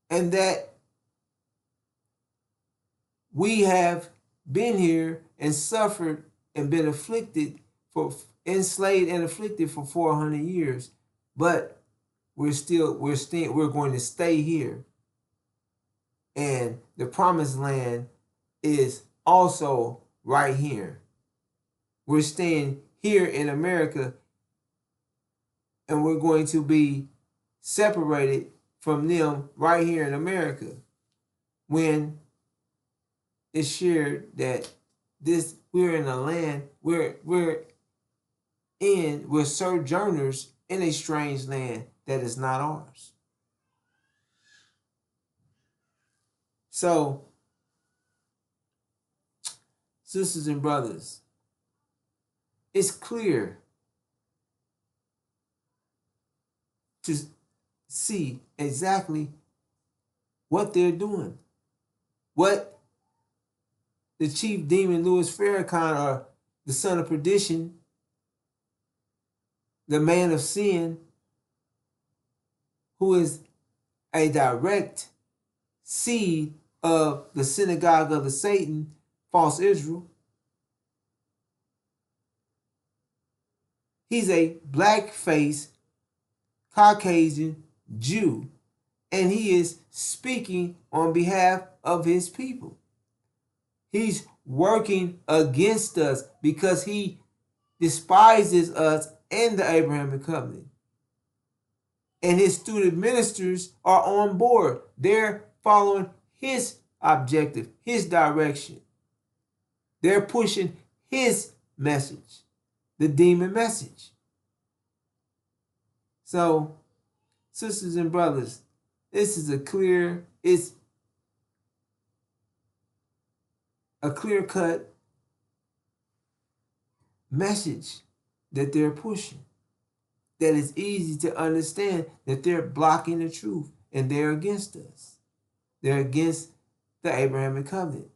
and that we have been here and suffered and been afflicted for enslaved and afflicted for 400 years, but we're going to stay here. And the promised land is also right here. We're staying here in America, and we're going to be separated from them right here in America when it's shared that we're in a land we're sojourners in a strange land that is not ours. So, sisters and brothers, it's clear to see exactly what they're doing, what the chief demon Louis Farrakhan, or the son of perdition, the man of sin, who is a direct seed of the synagogue of the Satan, false Israel. He's a black-faced Caucasian Jew, and he is speaking on behalf of his people. He's working against us because he despises us and the Abrahamic covenant. And his student ministers are on board. They're following his objective, his direction. They're pushing his message, the demon message. So, sisters and brothers, this is a clear-cut message that they're pushing, that is easy to understand that they're blocking the truth and they're against us. They're against the Abrahamic covenant.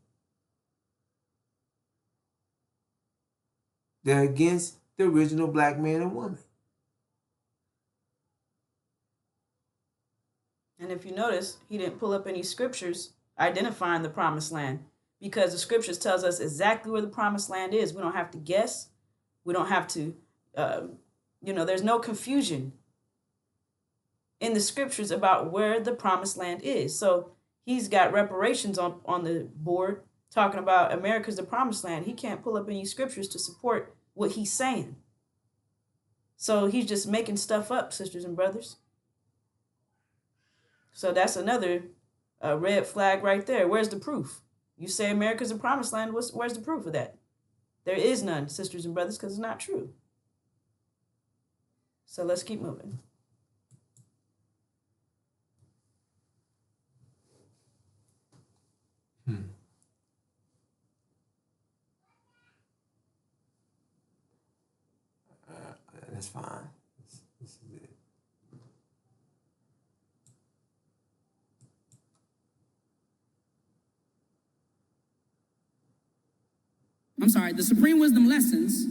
They're against the original black man and woman. And if you notice, he didn't pull up any scriptures identifying the promised land, because the scriptures tells us exactly where the promised land is. We don't have to guess. We don't have to, there's no confusion in the scriptures about where the promised land is. So he's got reparations on the board talking about America's the promised land. He can't pull up any scriptures to support what he's saying. So he's just making stuff up, sisters and brothers. So that's another red flag right there. Where's the proof? You say America's the promised land. Where's the proof of that? There is none, sisters and brothers, because it's not true. So let's keep moving. That's fine. This is it. I'm sorry, the Supreme Wisdom Lessons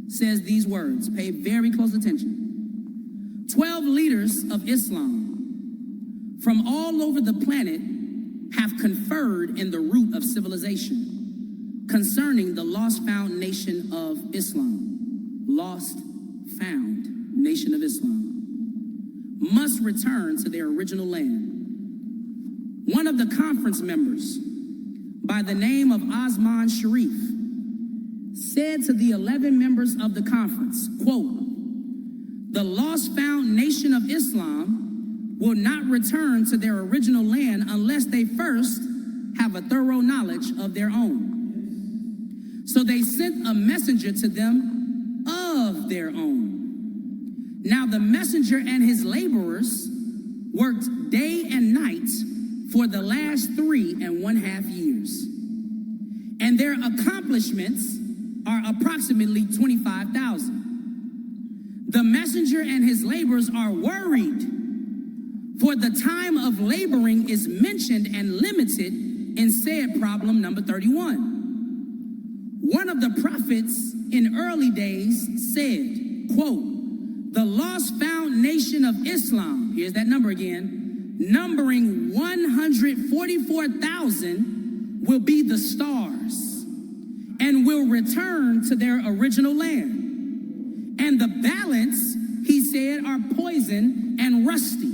says these words. Pay very close attention. 12 leaders of Islam from all over the planet have conferred in the root of civilization concerning the lost found nation of Islam. Lost found nation of Islam must return to their original land. One of the conference members, by the name of Osman Sharif, said to the 11 members of the conference, quote, "The lost found nation of Islam will not return to their original land unless they first have a thorough knowledge of their own." So they sent a messenger to them of their own. Now the messenger and his laborers worked day and night for the last 3.5 years. And their accomplishments are approximately 25,000. The messenger and his laborers are worried, for the time of laboring is mentioned and limited in said problem number 31. One of the prophets in early days said, quote, "The lost found nation of Islam," here's that number again, "numbering 144,000 will be the stars and will return to their original land. And the balance," he said, "are poison and rusty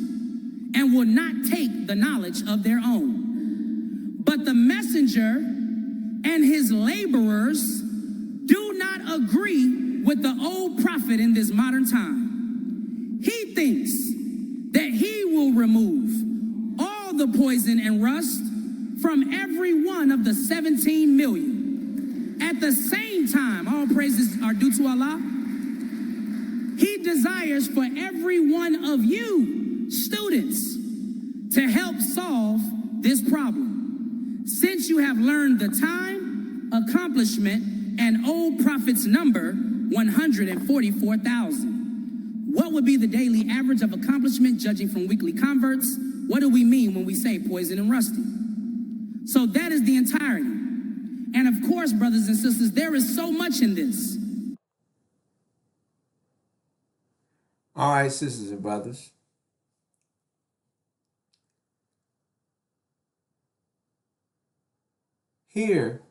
and will not take the knowledge of their own. But the messenger and his laborers do not agree with the old prophet in this modern time. He thinks that he will remove all the poison and rust from every one of the 17 million. At the same time, all praises are due to Allah, he desires for every one of you, students, to help solve this problem. Since you have learned the time, accomplishment, and old prophet's number, 144,000. What would be the daily average of accomplishment judging from weekly converts? What do we mean when we say poison and rusty? So that is the entirety. And of course, brothers and sisters, there is so much in this. All right, sisters and brothers. Here,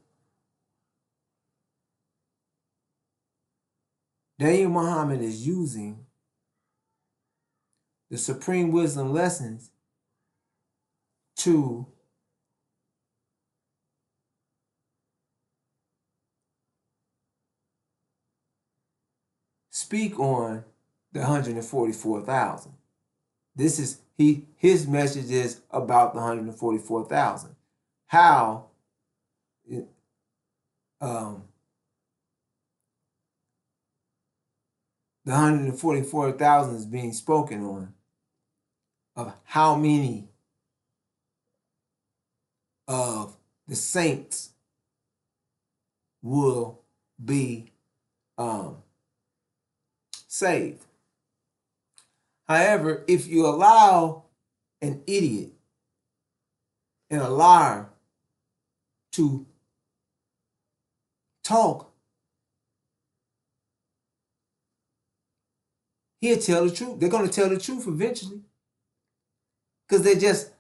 Daniel Muhammad is using the supreme wisdom lessons to speak on the 144,000. This is his message is about the 144,000. How the 144,000 is being spoken on, of how many of the saints will be saved. However, if you allow an idiot and a liar to talk, he'll tell the truth. They're going to tell the truth eventually. Because they just,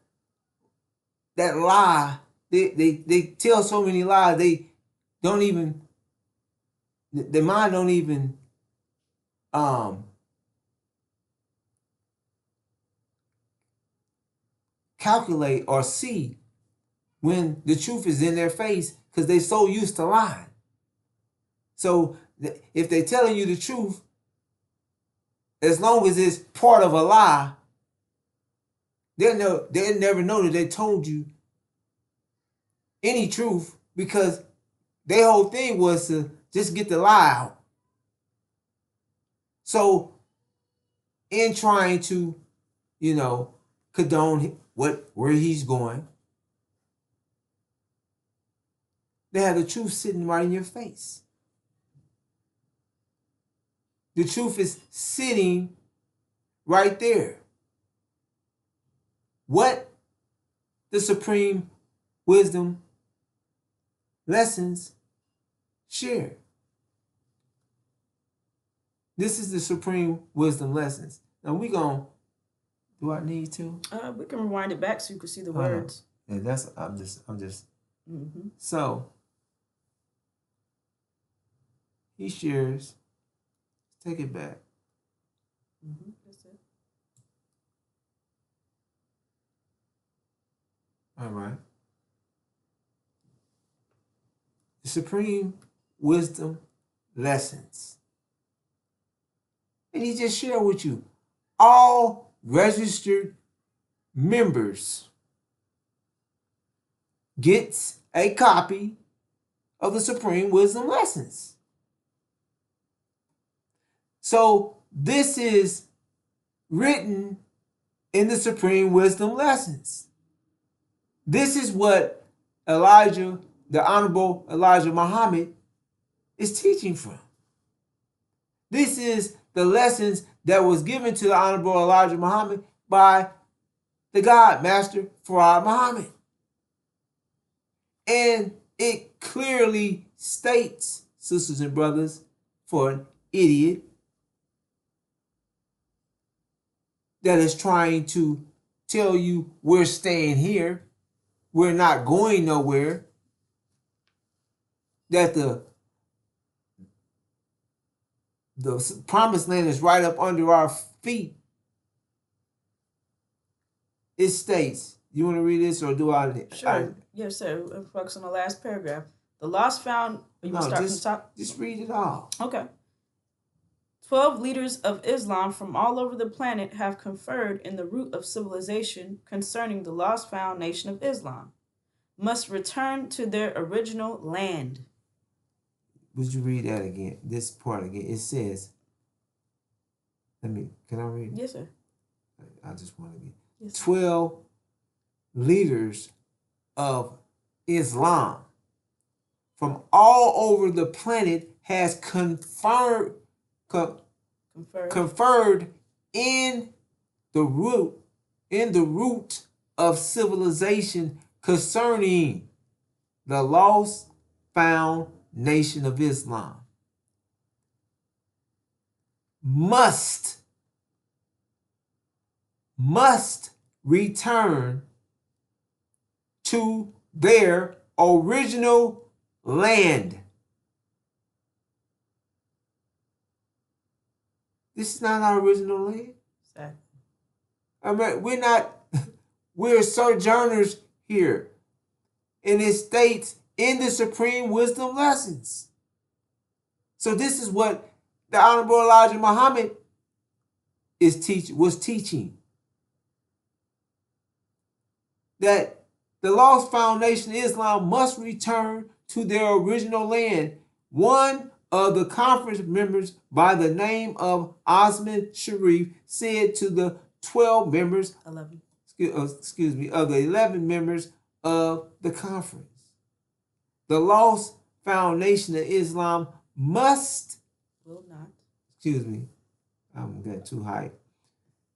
that lie, they tell so many lies, they don't even, their mind don't even calculate or see when the truth is in their face, because they're so used to lying. So if they're telling you the truth, as long as it's part of a lie, they'll never know that they told you any truth, because their whole thing was to just get the lie out. So in trying to, condone where he's going, they have the truth sitting right in your face. The truth is sitting right there. What the supreme wisdom lessons share. This is the supreme wisdom lessons. Now we gonna. Do I need to? We can rewind it back so you can see the words. Yeah, I'm just. Mm-hmm. So he shares. Take it back. Mm-hmm. That's it. All right. The supreme wisdom lessons. And he just shared with you all registered members gets a copy of the Supreme Wisdom Lessons. So this is written in the Supreme Wisdom Lessons. This is what Elijah, the Honorable Elijah Muhammad, is teaching from. This is the lessons that was given to the Honorable Elijah Muhammad by the God Master Farad Muhammad. And it clearly states, sisters and brothers, for an idiot that is trying to tell you we're staying here, we're not going nowhere, that the promised land is right up under our feet. It states, you want to read this or do I? Sure. Yes, sir. We'll focus on the last paragraph. The lost found. You want to start from the top? Just read it all. Okay. 12 leaders of Islam from all over the planet have conferred in the root of civilization concerning the lost found nation of Islam. Must return to their original land. Would you read that again? This part again. It says, can I read it? Yes, sir. I just want to get Yes, 12 leaders of Islam from all over the planet has conferred in the root of civilization concerning the lost found nation of Islam. Must return to their original land. This is not our original land. exactly. I mean, we're sojourners here. And it states in the Supreme Wisdom Lessons. So this is what the Honorable Elijah Muhammad was teaching. That the lost foundation of Islam must return to their original land. One of the conference members by the name of Osman Sharif said to the 12 members, 11. Of the 11 members of the conference. The lost foundation of Islam will not. I'm getting too hyped.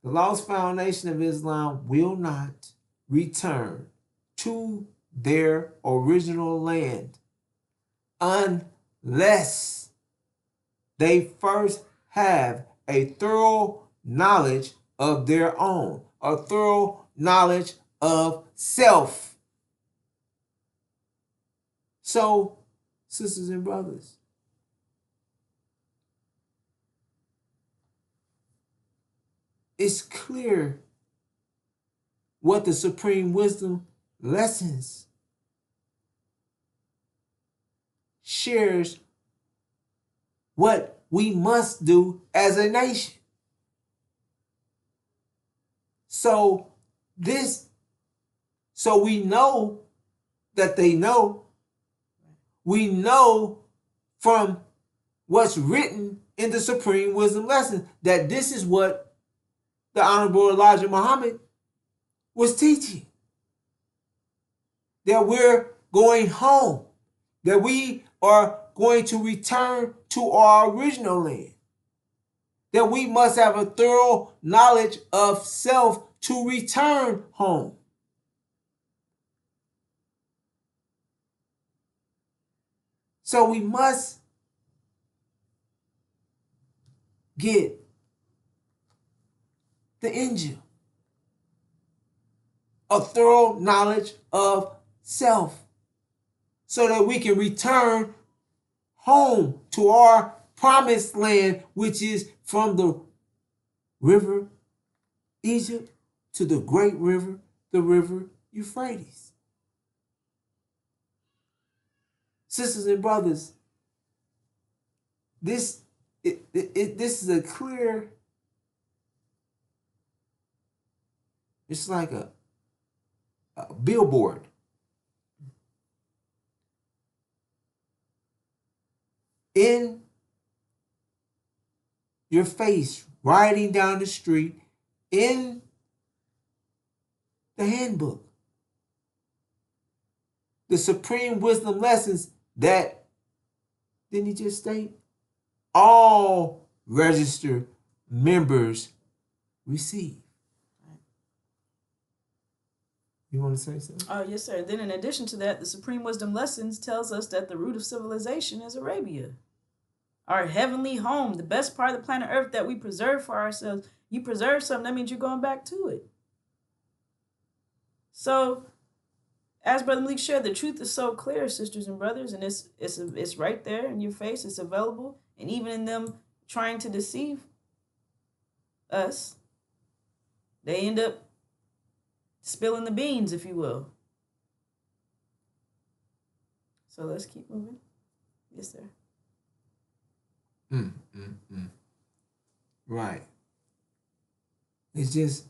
The lost foundation of Islam will not return to their original land unless they first have a thorough knowledge of their own, a thorough knowledge of self. So, sisters and brothers, it's clear what the Supreme Wisdom Lessons shares what we must do as a nation. So we know that they know. We know from what's written in the Supreme Wisdom Lesson that this is what the Honorable Elijah Muhammad was teaching. That we're going home. That we are going to return to our original land. That we must have a thorough knowledge of self to return home. So we must get the engine, a thorough knowledge of self, so that we can return home to our promised land, which is from the river Egypt to the great river, the river Euphrates. Sisters and brothers, this is a clear, it's like a billboard in your face, riding down the street, in the handbook. The supreme wisdom lessons that, didn't he just state? All registered members receive. You want to say something? Oh, yes, sir. Then in addition to that, the Supreme Wisdom Lessons tells us that the root of civilization is Arabia. Our heavenly home, the best part of the planet Earth that we preserve for ourselves. You preserve something, that means you're going back to it. So, as Brother Malik shared, the truth is so clear, sisters and brothers, and it's right there in your face. It's available. And even in them trying to deceive us, they end up spilling the beans, if you will. So let's keep moving. Yes, sir. Right. It's just,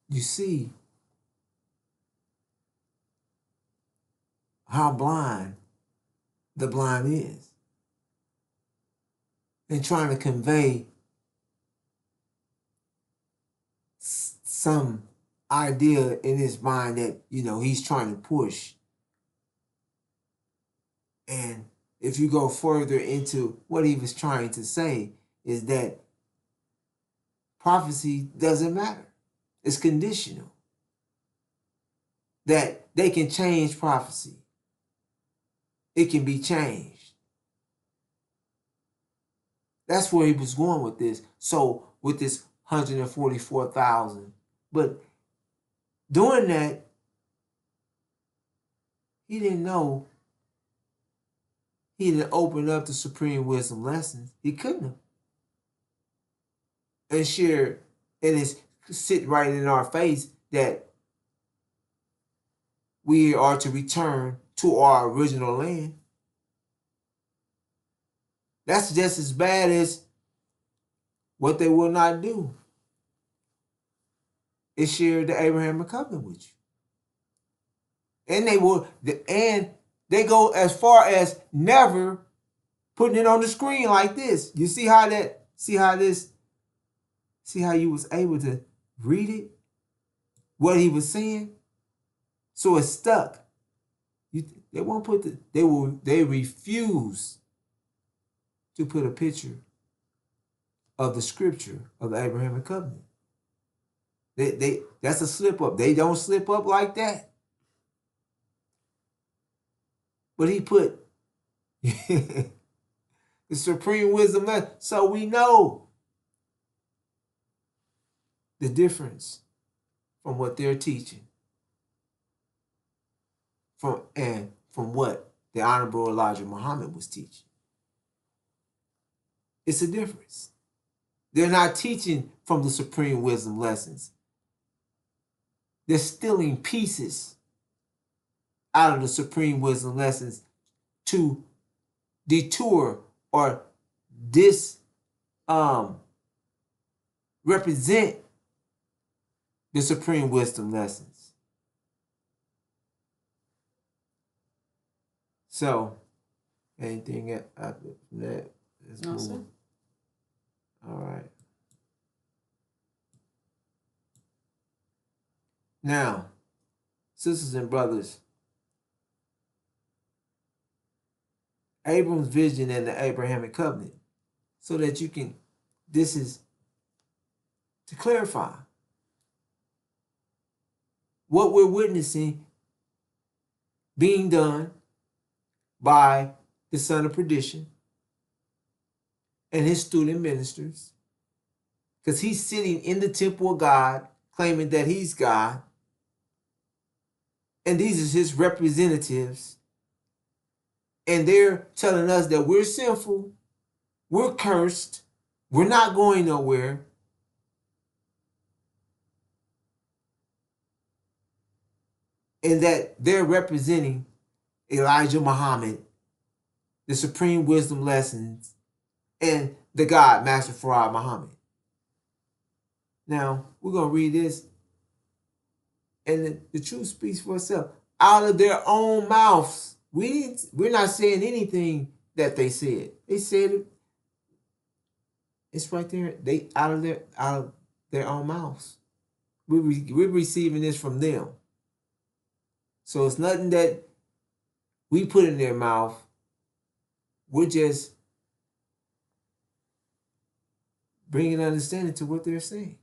you see how blind the blind is. And trying to convey some idea in his mind that, he's trying to push. And if you go further into what he was trying to say, is that prophecy doesn't matter. It's conditional. That they can change prophecy. It can be changed. That's where he was going with this. So with this 144,000. But doing that, he didn't know he didn't open up the supreme wisdom lessons. He couldn't have. And share, and it's sit right in our face that we are to return to our original land. That's just as bad as what they will not do. Is share the Abrahamic covenant with you. And they go as far as never putting it on the screen like this. You see how you was able to read it? What he was saying? So it's stuck. They won't put they refuse to put a picture of the scripture of the Abrahamic covenant. That's a slip up. They don't slip up like that. But he put the supreme wisdom, so we know the difference from what they're teaching from what the Honorable Elijah Muhammad was teaching. It's a difference. They're not teaching from the supreme wisdom lessons. They're stealing pieces out of the supreme wisdom lessons to detour or represent the supreme wisdom lessons. So, anything after that? No, sir. All right. Now, sisters and brothers, Abram's vision and the Abrahamic covenant, so that you can, this is to clarify what we're witnessing being done by the son of perdition and his student ministers, because he's sitting in the temple of God, claiming that he's God, and these are his representatives, and they're telling us that we're sinful, we're cursed, we're not going nowhere. And that they're representing Elijah Muhammad, the supreme wisdom lessons, and the God, Master Farad Muhammad. Now, we're going to read this, and the truth speaks for itself. Out of their own mouths. We're not saying anything that they said. They said it. It's right there. They out of their own mouths. We're receiving this from them. So it's nothing that we put in their mouth. We're just bringing understanding to what they're saying.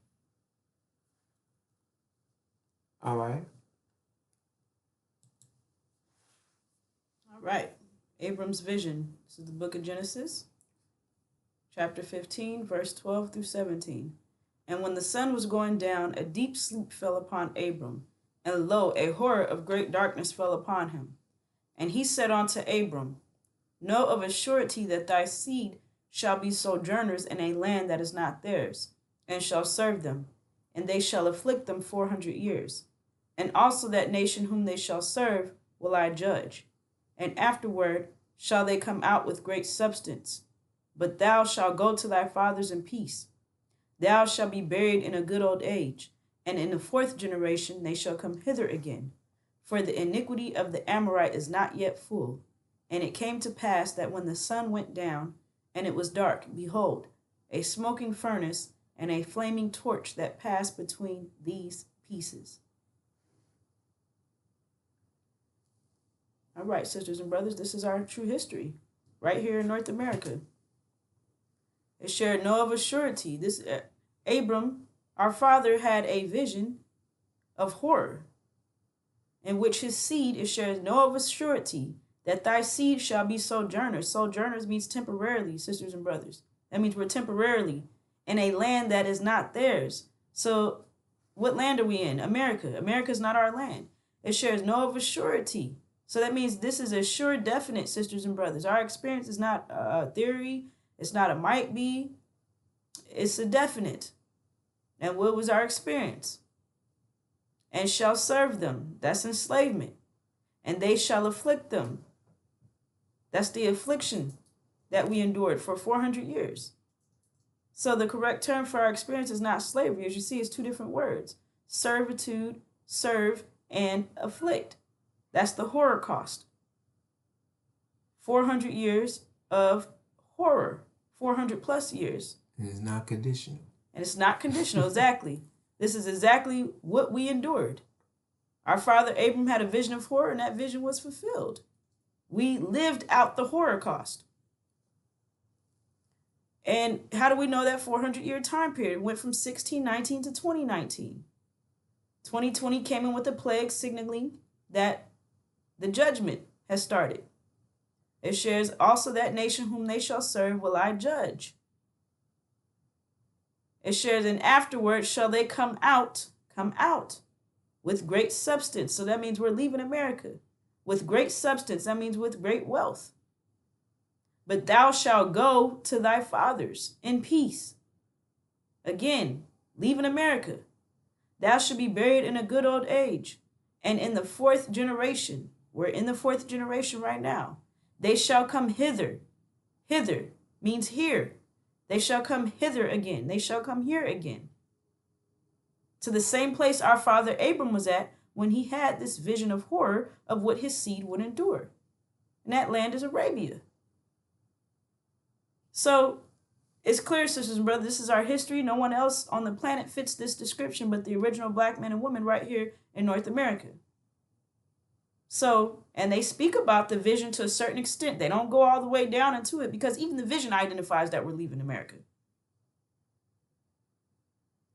All right. All right. Abram's vision. This is the book of Genesis, chapter 15, verse 12 through 17. And when the sun was going down, a deep sleep fell upon Abram, and lo, a horror of great darkness fell upon him. And he said unto Abram, Know of a surety that thy seed shall be sojourners in a land that is not theirs, and shall serve them, and they shall afflict them 400 years. And also that nation whom they shall serve will I judge. And afterward shall they come out with great substance. But thou shalt go to thy fathers in peace. Thou shalt be buried in a good old age, and in the 4th generation they shall come hither again. For the iniquity of the Amorite is not yet full. And it came to pass that when the sun went down, and it was dark, behold, a smoking furnace and a flaming torch that passed between these pieces. All right, sisters and brothers, this is our true history, right here in North America. It shared no of a surety. This Abram, our father, had a vision of horror, in which his seed, it shares no of a surety that thy seed shall be sojourners. Sojourners means temporarily, sisters and brothers. That means we're temporarily in a land that is not theirs. So what land are we in? America. America is not our land. It shares no of a surety. So that means this is a sure definite, sisters and brothers. Our experience is not a theory. It's not a might be. It's a definite. And what was our experience? And shall serve them. That's enslavement. And they shall afflict them. That's the affliction that we endured for 400 years. So the correct term for our experience is not slavery. As you see, it's two different words. Servitude, serve, and afflict. That's the horror cost. 400 years of horror. 400 plus years. And it's not conditional. And it's not conditional, exactly. This is exactly what we endured. Our father Abram had a vision of horror, and that vision was fulfilled. We lived out the horror cost. And how do we know that 400-year time period went from 1619 to 2019? 2020 came in with a plague signaling that the judgment has started. It shares also that nation whom they shall serve will I judge. It shares, and afterwards shall they come out with great substance. So that means we're leaving America. With great substance, that means with great wealth. But thou shalt go to thy fathers in peace. Again, leaving America. Thou shalt be buried in a good old age. And in the 4th generation, we're in the 4th generation right now, they shall come hither. Hither means here. They shall come hither again. They shall come here again. To the same place our father Abram was at when he had this vision of horror of what his seed would endure. And that land is Arabia. So it's clear, sisters and brothers, this is our history. No one else on the planet fits this description but the original black men and women right here in North America. So, and they speak about the vision to a certain extent. They don't go all the way down into it because even the vision identifies that we're leaving America.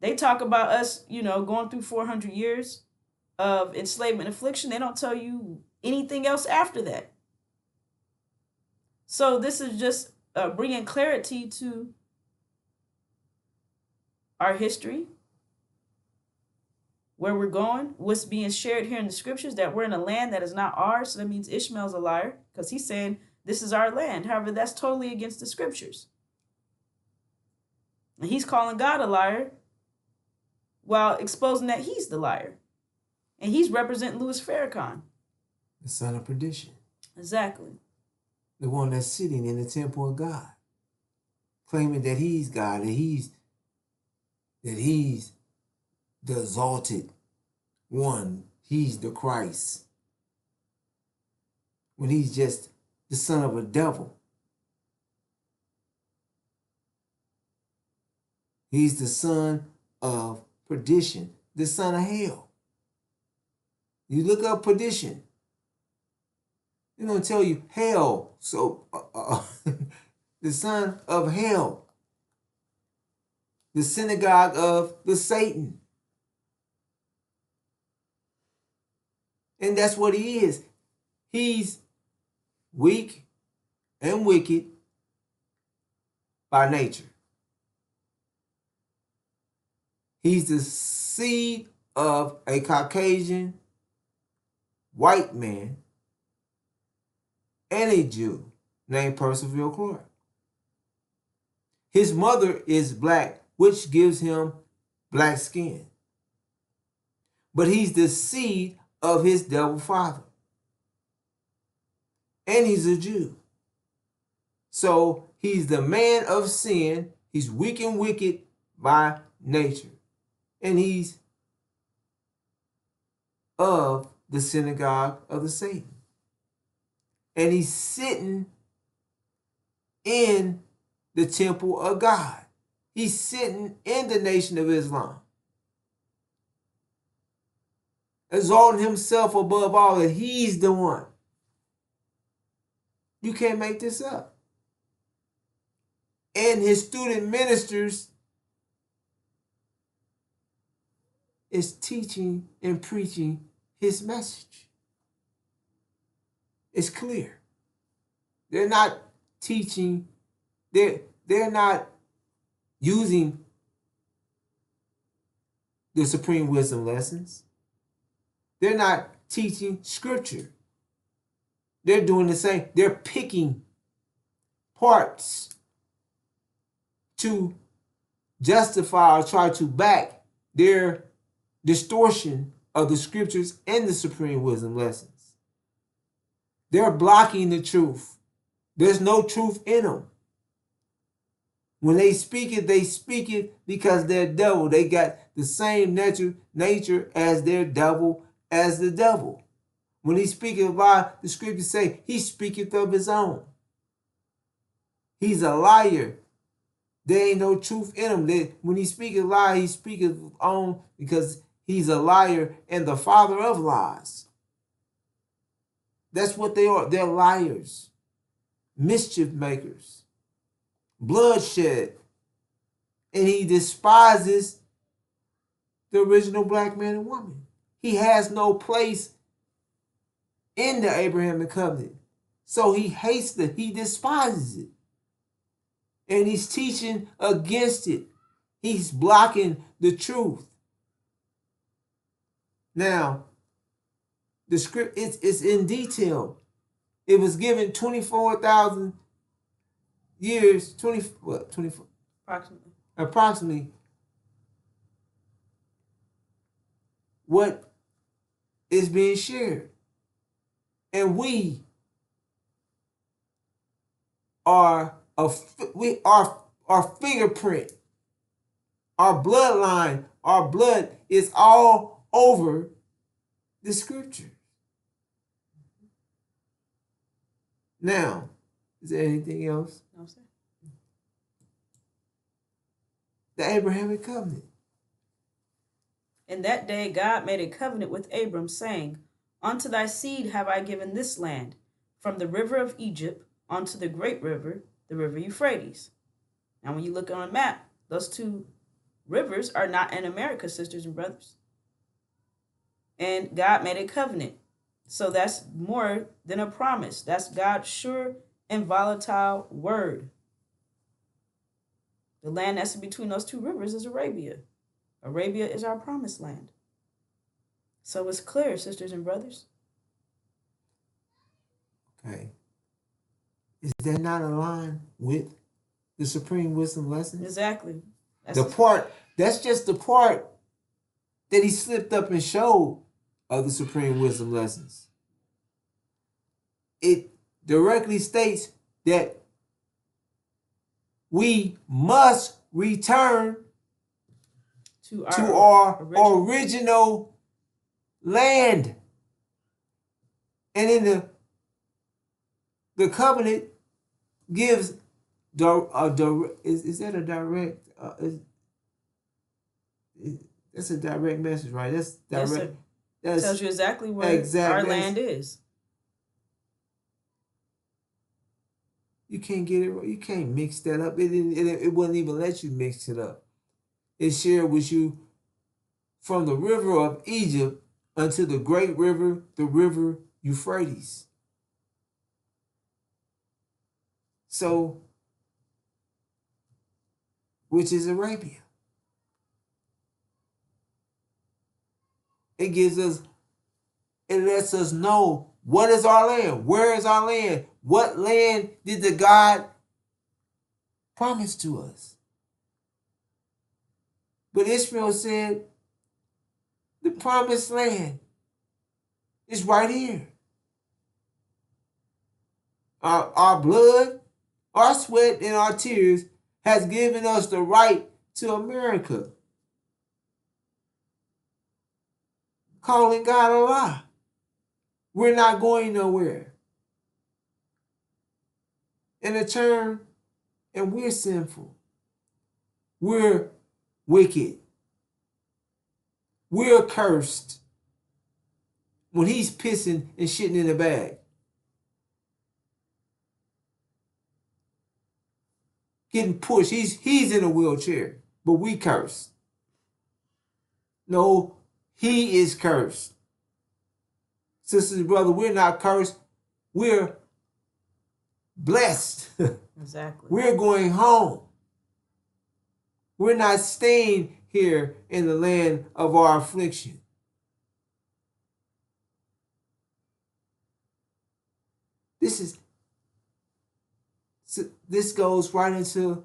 They talk about us, going through 400 years of enslavement and affliction. They don't tell you anything else after that. So this is just bringing clarity to our history, where we're going, what's being shared here in the scriptures, that we're in a land that is not ours. So that means Ishmael's a liar because he's saying this is our land. However, that's totally against the scriptures. And he's calling God a liar while exposing that he's the liar. And he's representing Louis Farrakhan. The son of perdition. Exactly. The one that's sitting in the temple of God. Claiming that he's God and he's the exalted one. He's the Christ. When he's just the son of a devil. He's the son of perdition, the son of hell. You look up perdition, they're going to tell you hell. So, the son of hell, the synagogue of the Satan. And that's what he is. He's weak and wicked by nature. He's the seed of a Caucasian white man and a Jew named Percival Clark. His mother is black, which gives him black skin. But he's the seed of his devil father. And he's a Jew. So he's the man of sin. He's weak and wicked by nature. And he's of the synagogue of the Satan. And he's sitting in the temple of God. He's sitting in the nation of Islam, exalting himself above all, that he's the one. You can't make this up. And his student ministers is teaching and preaching his message. It's clear. They're not teaching, they're not using the supreme wisdom lessons. They're not teaching scripture. They're doing the same. They're picking parts to justify or try to back their distortion of the scriptures and the supreme wisdom lessons. They're blocking the truth. There's no truth in them. When they speak it because they're devil. They got the same nature as their devil, as the devil. When he speaketh about, the scriptures say, he speaketh of his own. He's a liar. There ain't no truth in him. When he speaketh lie, he speaketh on because he's a liar and the father of lies. That's what they are. They're liars, mischief makers, bloodshed. And he despises the original black man and woman. He has no place in the Abrahamic covenant. So he hates it. He despises it. And he's teaching against it. He's blocking the truth. Now, the script, it's in detail. It was given 24,000 years, 24, approximately. What is being shared. And we are our fingerprint, our bloodline, our blood is all over the scripture. Now, is there anything else? No, sir. The Abrahamic covenant. In that day God made a covenant with Abram, saying, unto thy seed have I given this land, from the river of Egypt unto the great river, the river Euphrates. Now, when you look on a map, those two rivers are not in America, sisters and brothers. And God made a covenant. So that's more than a promise. That's God's sure and volatile word. The land that's in between those two rivers is Arabia. Arabia is our promised land. So it's clear, sisters and brothers. Okay. Is that not aligned with the supreme wisdom lesson? Exactly. That's just the part that he slipped up and showed of the supreme wisdom lessons. It directly states that we must return to our original land. And in the covenant gives is that a direct That's a direct message, right? That's direct. Yes, sir. That tells you exactly where our land is. You can't get it. You can't mix that up. It wouldn't even let you mix it up. It shared with you from the river of Egypt unto the great river, the river Euphrates. So, which is Arabia. It lets us know what is our land, where is our land, what land did the God promise to us. But Ishmael said, the promised land is right here. Our blood, our sweat, and our tears has given us the right to America. Calling God a lie. We're not going nowhere. In a turn, and we're sinful. We're wicked. We're cursed when he's pissing and shitting in a bag. Getting pushed. He's in a wheelchair, but we curse. No, he is cursed. Sisters and brothers, we're not cursed. We're blessed. Exactly. We're going home. We're not staying here in the land of our affliction. This goes right into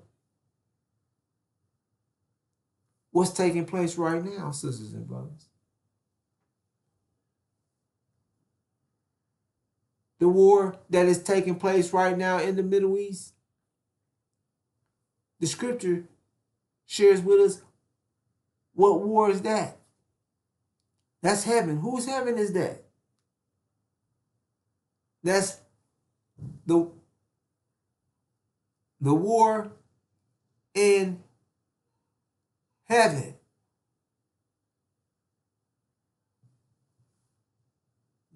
what's taking place right now, sisters and brothers. The war that is taking place right now in the Middle East. The scripture shares with us what war is that? That's heaven. Whose heaven is that? That's the war in heaven.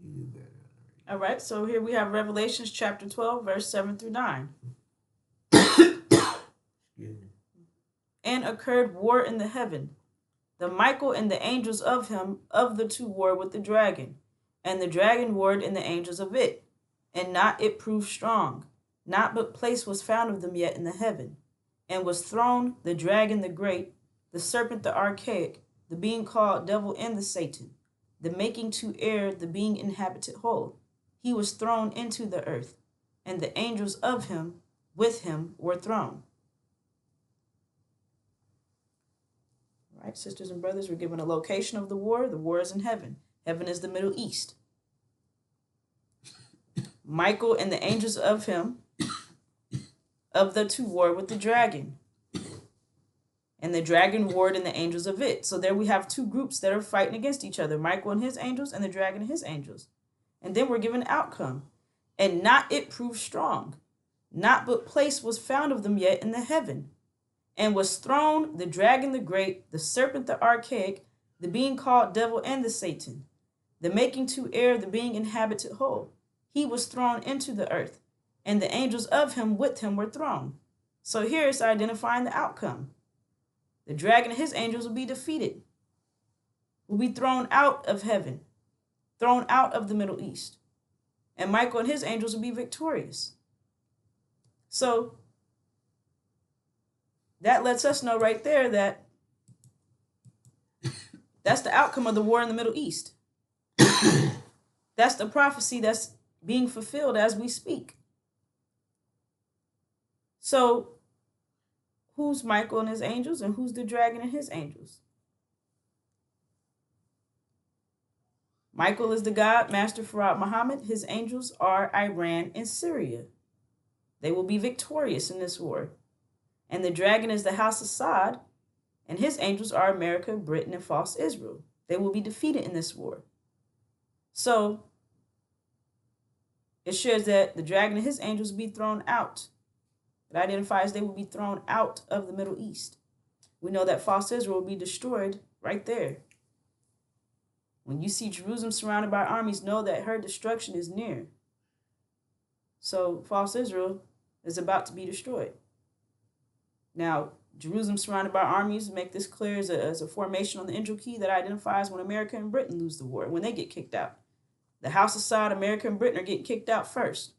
You do better. All right, so here we have Revelations chapter 12, verse 7 through 9. And occurred war in the heaven. The Michael and the angels of him, of the two warred with the dragon. And the dragon warred and the angels of it. And not it proved strong. Not but place was found of them yet in the heaven. And was thrown the dragon the great, the serpent the archaic, the being called devil and the Satan, the making to err, the being inhabited whole. He was thrown into the earth, and the angels of him with him were thrown. All right, sisters and brothers, we're given a location of the war. The war is in heaven. Heaven is the Middle East. Michael and the angels of him, of the two warred with the dragon. And the dragon warred and the angels of it. So there we have two groups that are fighting against each other. Michael and his angels and the dragon and his angels. And then we're given an outcome. And not it proved strong. Not but place was found of them yet in the heaven. And was thrown the dragon the great, the serpent the archaic, the being called devil and the Satan, the making to err, the being inhabited whole. He was thrown into the earth, and the angels of him with him were thrown. So here it's identifying the outcome. The dragon and his angels will be defeated, will be thrown out of heaven, thrown out of the Middle East. And Michael and his angels will be victorious. So that lets us know right there that that's the outcome of the war in the Middle East. That's the prophecy that's being fulfilled as we speak. So who's Michael and his angels, and who's the dragon and his angels? Michael is the God, Master Farad Muhammad. His angels are Iran and Syria. They will be victorious in this war. And the dragon is the house of Assad, and his angels are America, Britain, and false Israel. They will be defeated in this war. So it shows that the dragon and his angels will be thrown out. It identifies they will be thrown out of the Middle East. we know that false Israel will be destroyed right there. When you see Jerusalem surrounded by armies, know that her destruction is near. So false Israel is about to be destroyed. Now, Jerusalem surrounded by armies, make this clear, as a formation on the Angel Key that identifies when America and Britain lose the war, when they get kicked out. The House of Saud, America and Britain are getting kicked out first.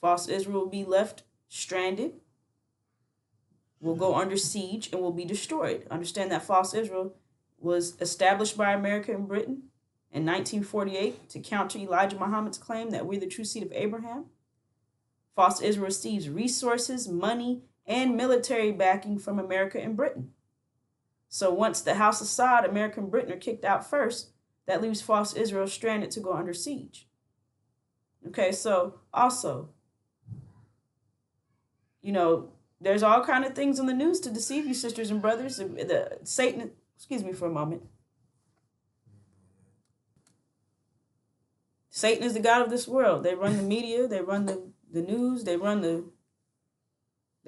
False Israel will be left stranded, will go under siege, and will be destroyed. Understand that false Israel was established by America and Britain in 1948 to counter Elijah Muhammad's claim that we're the true seed of Abraham. False Israel receives resources, money, and military backing from America and Britain. So once the House of Saud, America and Britain are kicked out first, that leaves false Israel stranded to go under siege. Okay, so also, there's all kind of things in the news to deceive you, sisters and brothers. Satan, excuse me for a moment. Satan is the god of this world. They run the media, they run the news, they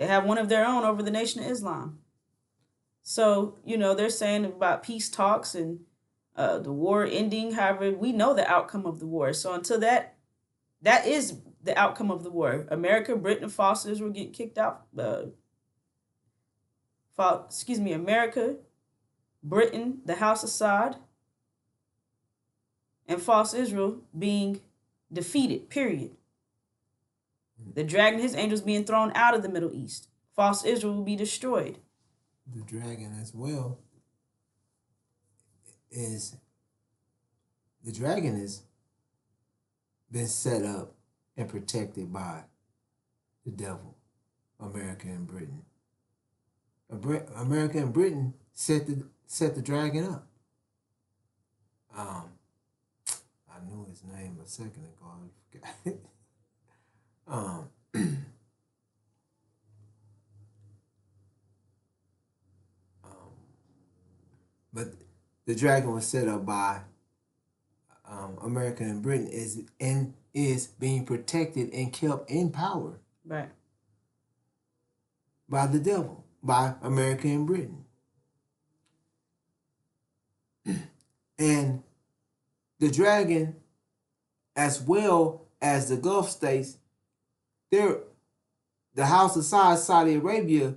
have one of their own over the Nation of Islam. So, they're saying about peace talks and the war ending. However, we know the outcome of the war. So until that is the outcome of the war. America, Britain, and false Israel get kicked out. America, Britain, the House of Saud, and false Israel being defeated, period. The dragon and his angels being thrown out of the Middle East. False Israel will be destroyed. The dragon as well is been set up and protected by the devil, America and Britain. America and Britain set the dragon up. I knew his name a second ago. I forgot. But the dragon was set up by America and Britain is being protected and kept in power, right, by the devil, by America and Britain. And the dragon, as well as the Gulf states, the House of Saud, Saudi Arabia,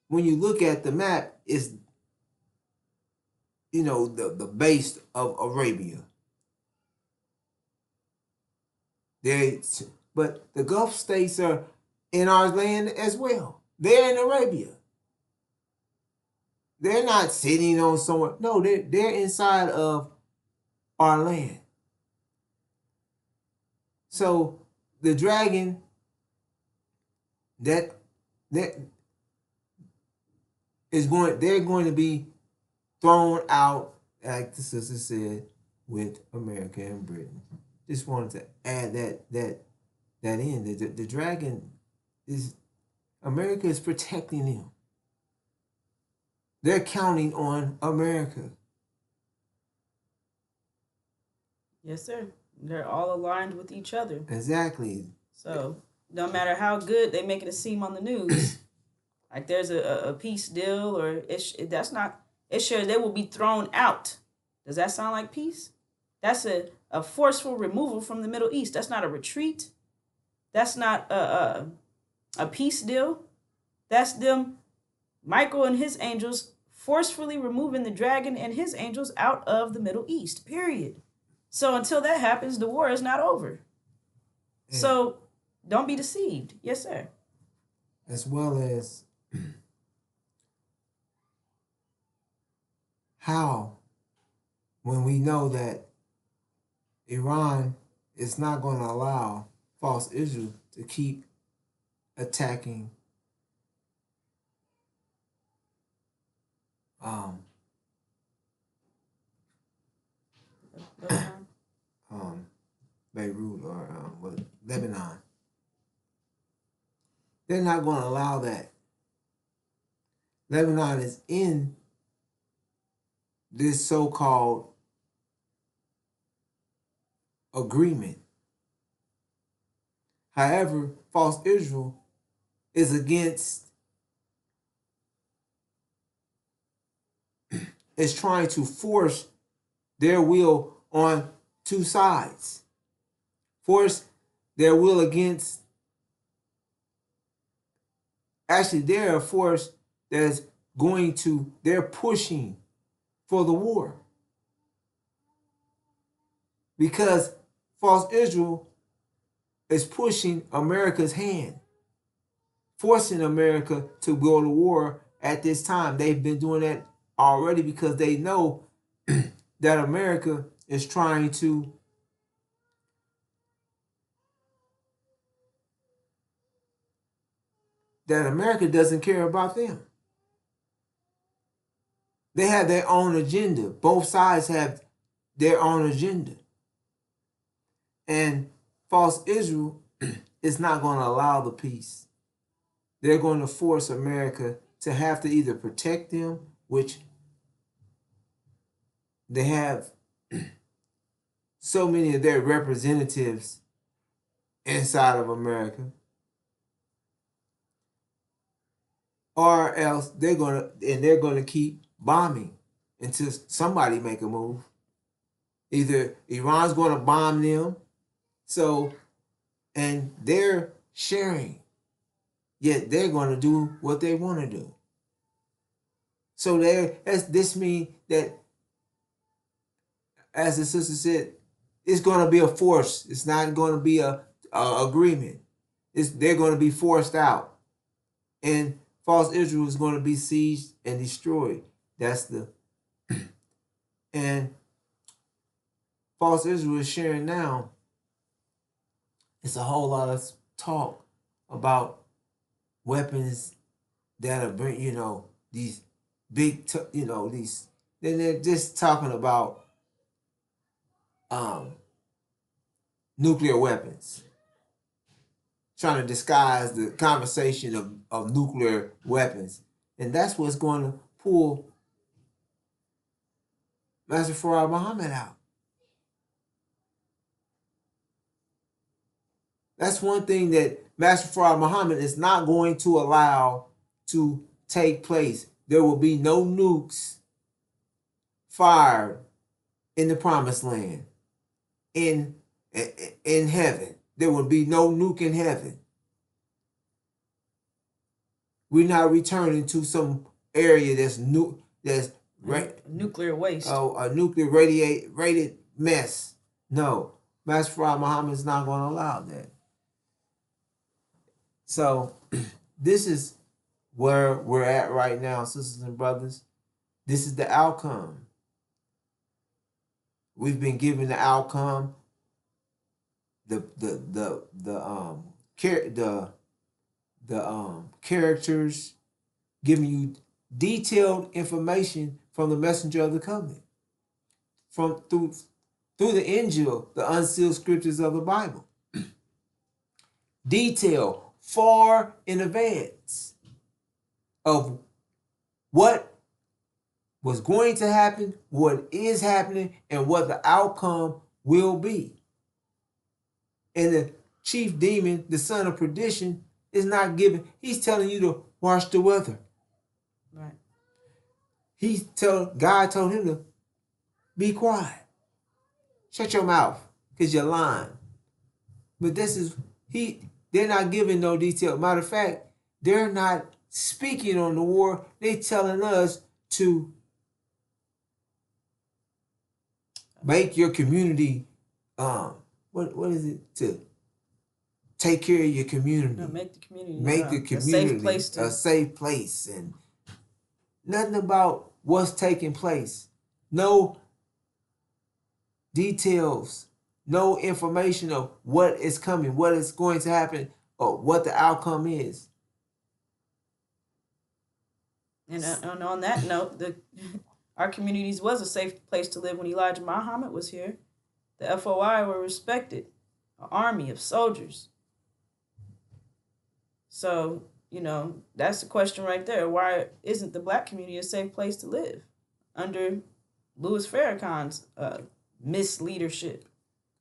when you look at the map, is the base of Arabia. But the Gulf states are in our land as well. They're in Arabia. They're not sitting on somewhere. No, they're inside of our land. So the dragon they're going to be thrown out, like the sister said, with America and Britain. Just wanted to add that in. The dragon is, America is protecting them. They're counting on America. Yes, sir. They're all aligned with each other. Exactly. So no matter how good they make it seem on the news, like there's a peace deal, or it shows they will be thrown out. Does that sound like peace? That's a forceful removal from the Middle East. That's not a retreat. That's not a peace deal. That's them, Michael and his angels, forcefully removing the dragon and his angels out of the Middle East, period. So until that happens, the war is not over. Yeah. So don't be deceived. Yes, sir. As well as how, when we know that Iran is not going to allow false Israel to keep attacking Beirut or Lebanon. They're not going to allow that. Lebanon is in this so-called agreement. However, false Israel is against is trying to force their will on two sides. Force their will against, actually they're a force that's they're pushing for the war. Because false Israel is pushing America's hand, forcing America to go to war at this time. They've been doing that already because they know that America is trying to that America doesn't care about them. They have their own agenda. Both sides have their own agenda. And false Israel is not going to allow the peace. They're going to force America to have to either protect them, which they have so many of their representatives inside of America, or else they're gonna keep bombing until somebody make a move. Either Iran's going to bomb them, and they're sharing, yet they're going to do what they want to do. So this means that, as the sister said, it's going to be a force. It's not going to be a agreement. They're going to be forced out, and false Israel is going to be sieged and destroyed. And false Israel is sharing now. It's a whole lot of talk about weapons that are these big these. Then they're just talking about nuclear weapons, trying to disguise the conversation of nuclear weapons. And that's what's going to pull Master Farad Muhammad out. That's one thing that Master Farad Muhammad is not going to allow to take place. There will be no nukes fired in the promised land, in heaven. There will be no nuke in heaven. We're not returning to some area that's nuclear waste. Oh, a nuclear radiated mess. No, Master Farad Muhammad is not going to allow that. So this is where we're at right now, sisters and brothers. This is the outcome. We've been given the outcome. The characters, giving you detailed information from the messenger of the covenant, through the Injil, the unsealed scriptures of the Bible. Detail far in advance of what was going to happen, what is happening, and what the outcome will be. And the chief demon, the son of perdition, is not giving. He's telling you to watch the weather. Right. God told him to be quiet. Shut your mouth, because you're lying. But they're not giving no detail. Matter of fact, they're not speaking on the war. They're telling us to make your community, what is it? To take care of your community. No, make the community. A safe place. And nothing about what's taking place. No details. No information of what is coming, what is going to happen, or what the outcome is. And on that note, our communities was a safe place to live when Elijah Muhammad was here. The FOI were respected, an army of soldiers. So, that's the question right there. Why isn't the black community a safe place to live under Louis Farrakhan's misleadership?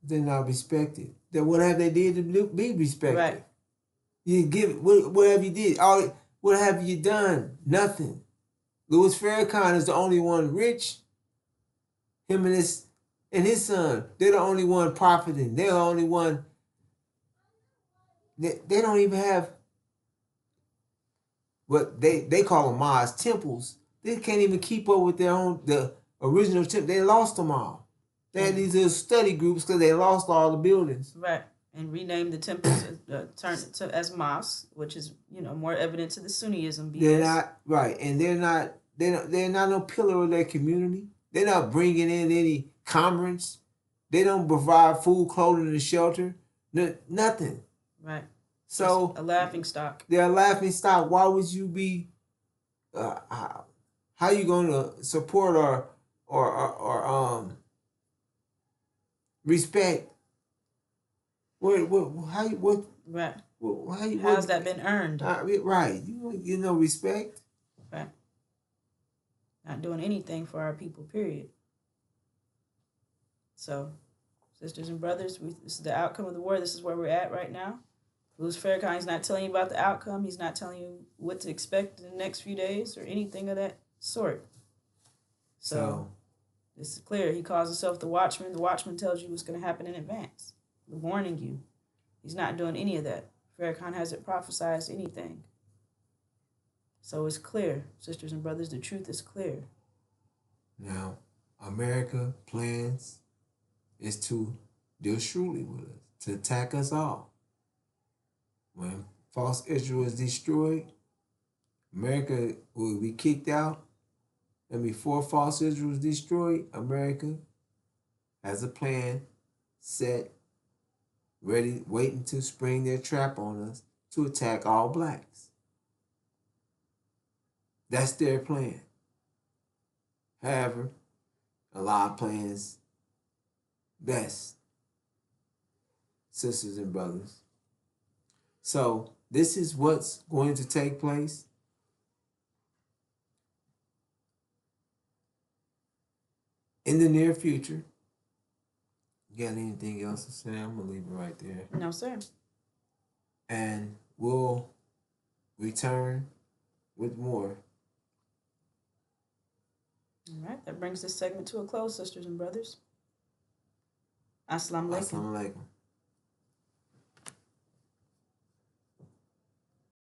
They're not respected. Then what have they did to be respected? Right. What have you did? What have you done? Nothing. What have you done? Nothing. What have you done? Nothing. What have you done? Nothing. What have you done? Nothing. What have you did? What have you did? All what have you did? What have you did? All what have you did? All what have you did? All what have you did? Louis Farrakhan is the only one rich. Him and his son, they're the only one profiting. They're the only one. They don't even have what they call them mosques, temples. They can't even keep up with the original temple. They lost them all. They had these little study groups because they lost all the buildings. Right. And renamed the temples, turned to as mosques, which is more evidence of the Sunniism BS. They're not right, and they're not no pillar of their community. They're not bringing in any commerce. They don't provide food, clothing, and shelter. Nothing. Right. So a laughing stock. They're a laughing stock. Why would you be? How you going to support or respect? What? Right. How's that been earned? Right. You know respect. Right. Not doing anything for our people. Period. So, sisters and brothers, this is the outcome of the war. This is where we're at right now. Louis Farrakhan is not telling you about the outcome. He's not telling you what to expect in the next few days or anything of that sort. So this is clear. He calls himself the Watchman. The Watchman tells you what's going to happen in advance, warning you. He's not doing any of that. Farrakhan hasn't prophesied anything. So it's clear, sisters and brothers, the truth is clear. Now, America plans is to deal shrewdly with us, to attack us all. When false Israel is destroyed, America will be kicked out. And before false Israel is destroyed, America has a plan set, ready, waiting to spring their trap on us to attack all blacks. That's their plan. However, Allah plans best, sisters and brothers. So this is what's going to take place. In the near future. You got anything else to say? I'm going to leave it right there. No, sir. And we'll return with more. All right, that brings this segment to a close, sisters and brothers. Assalamu alaikum. Assalamu alaikum.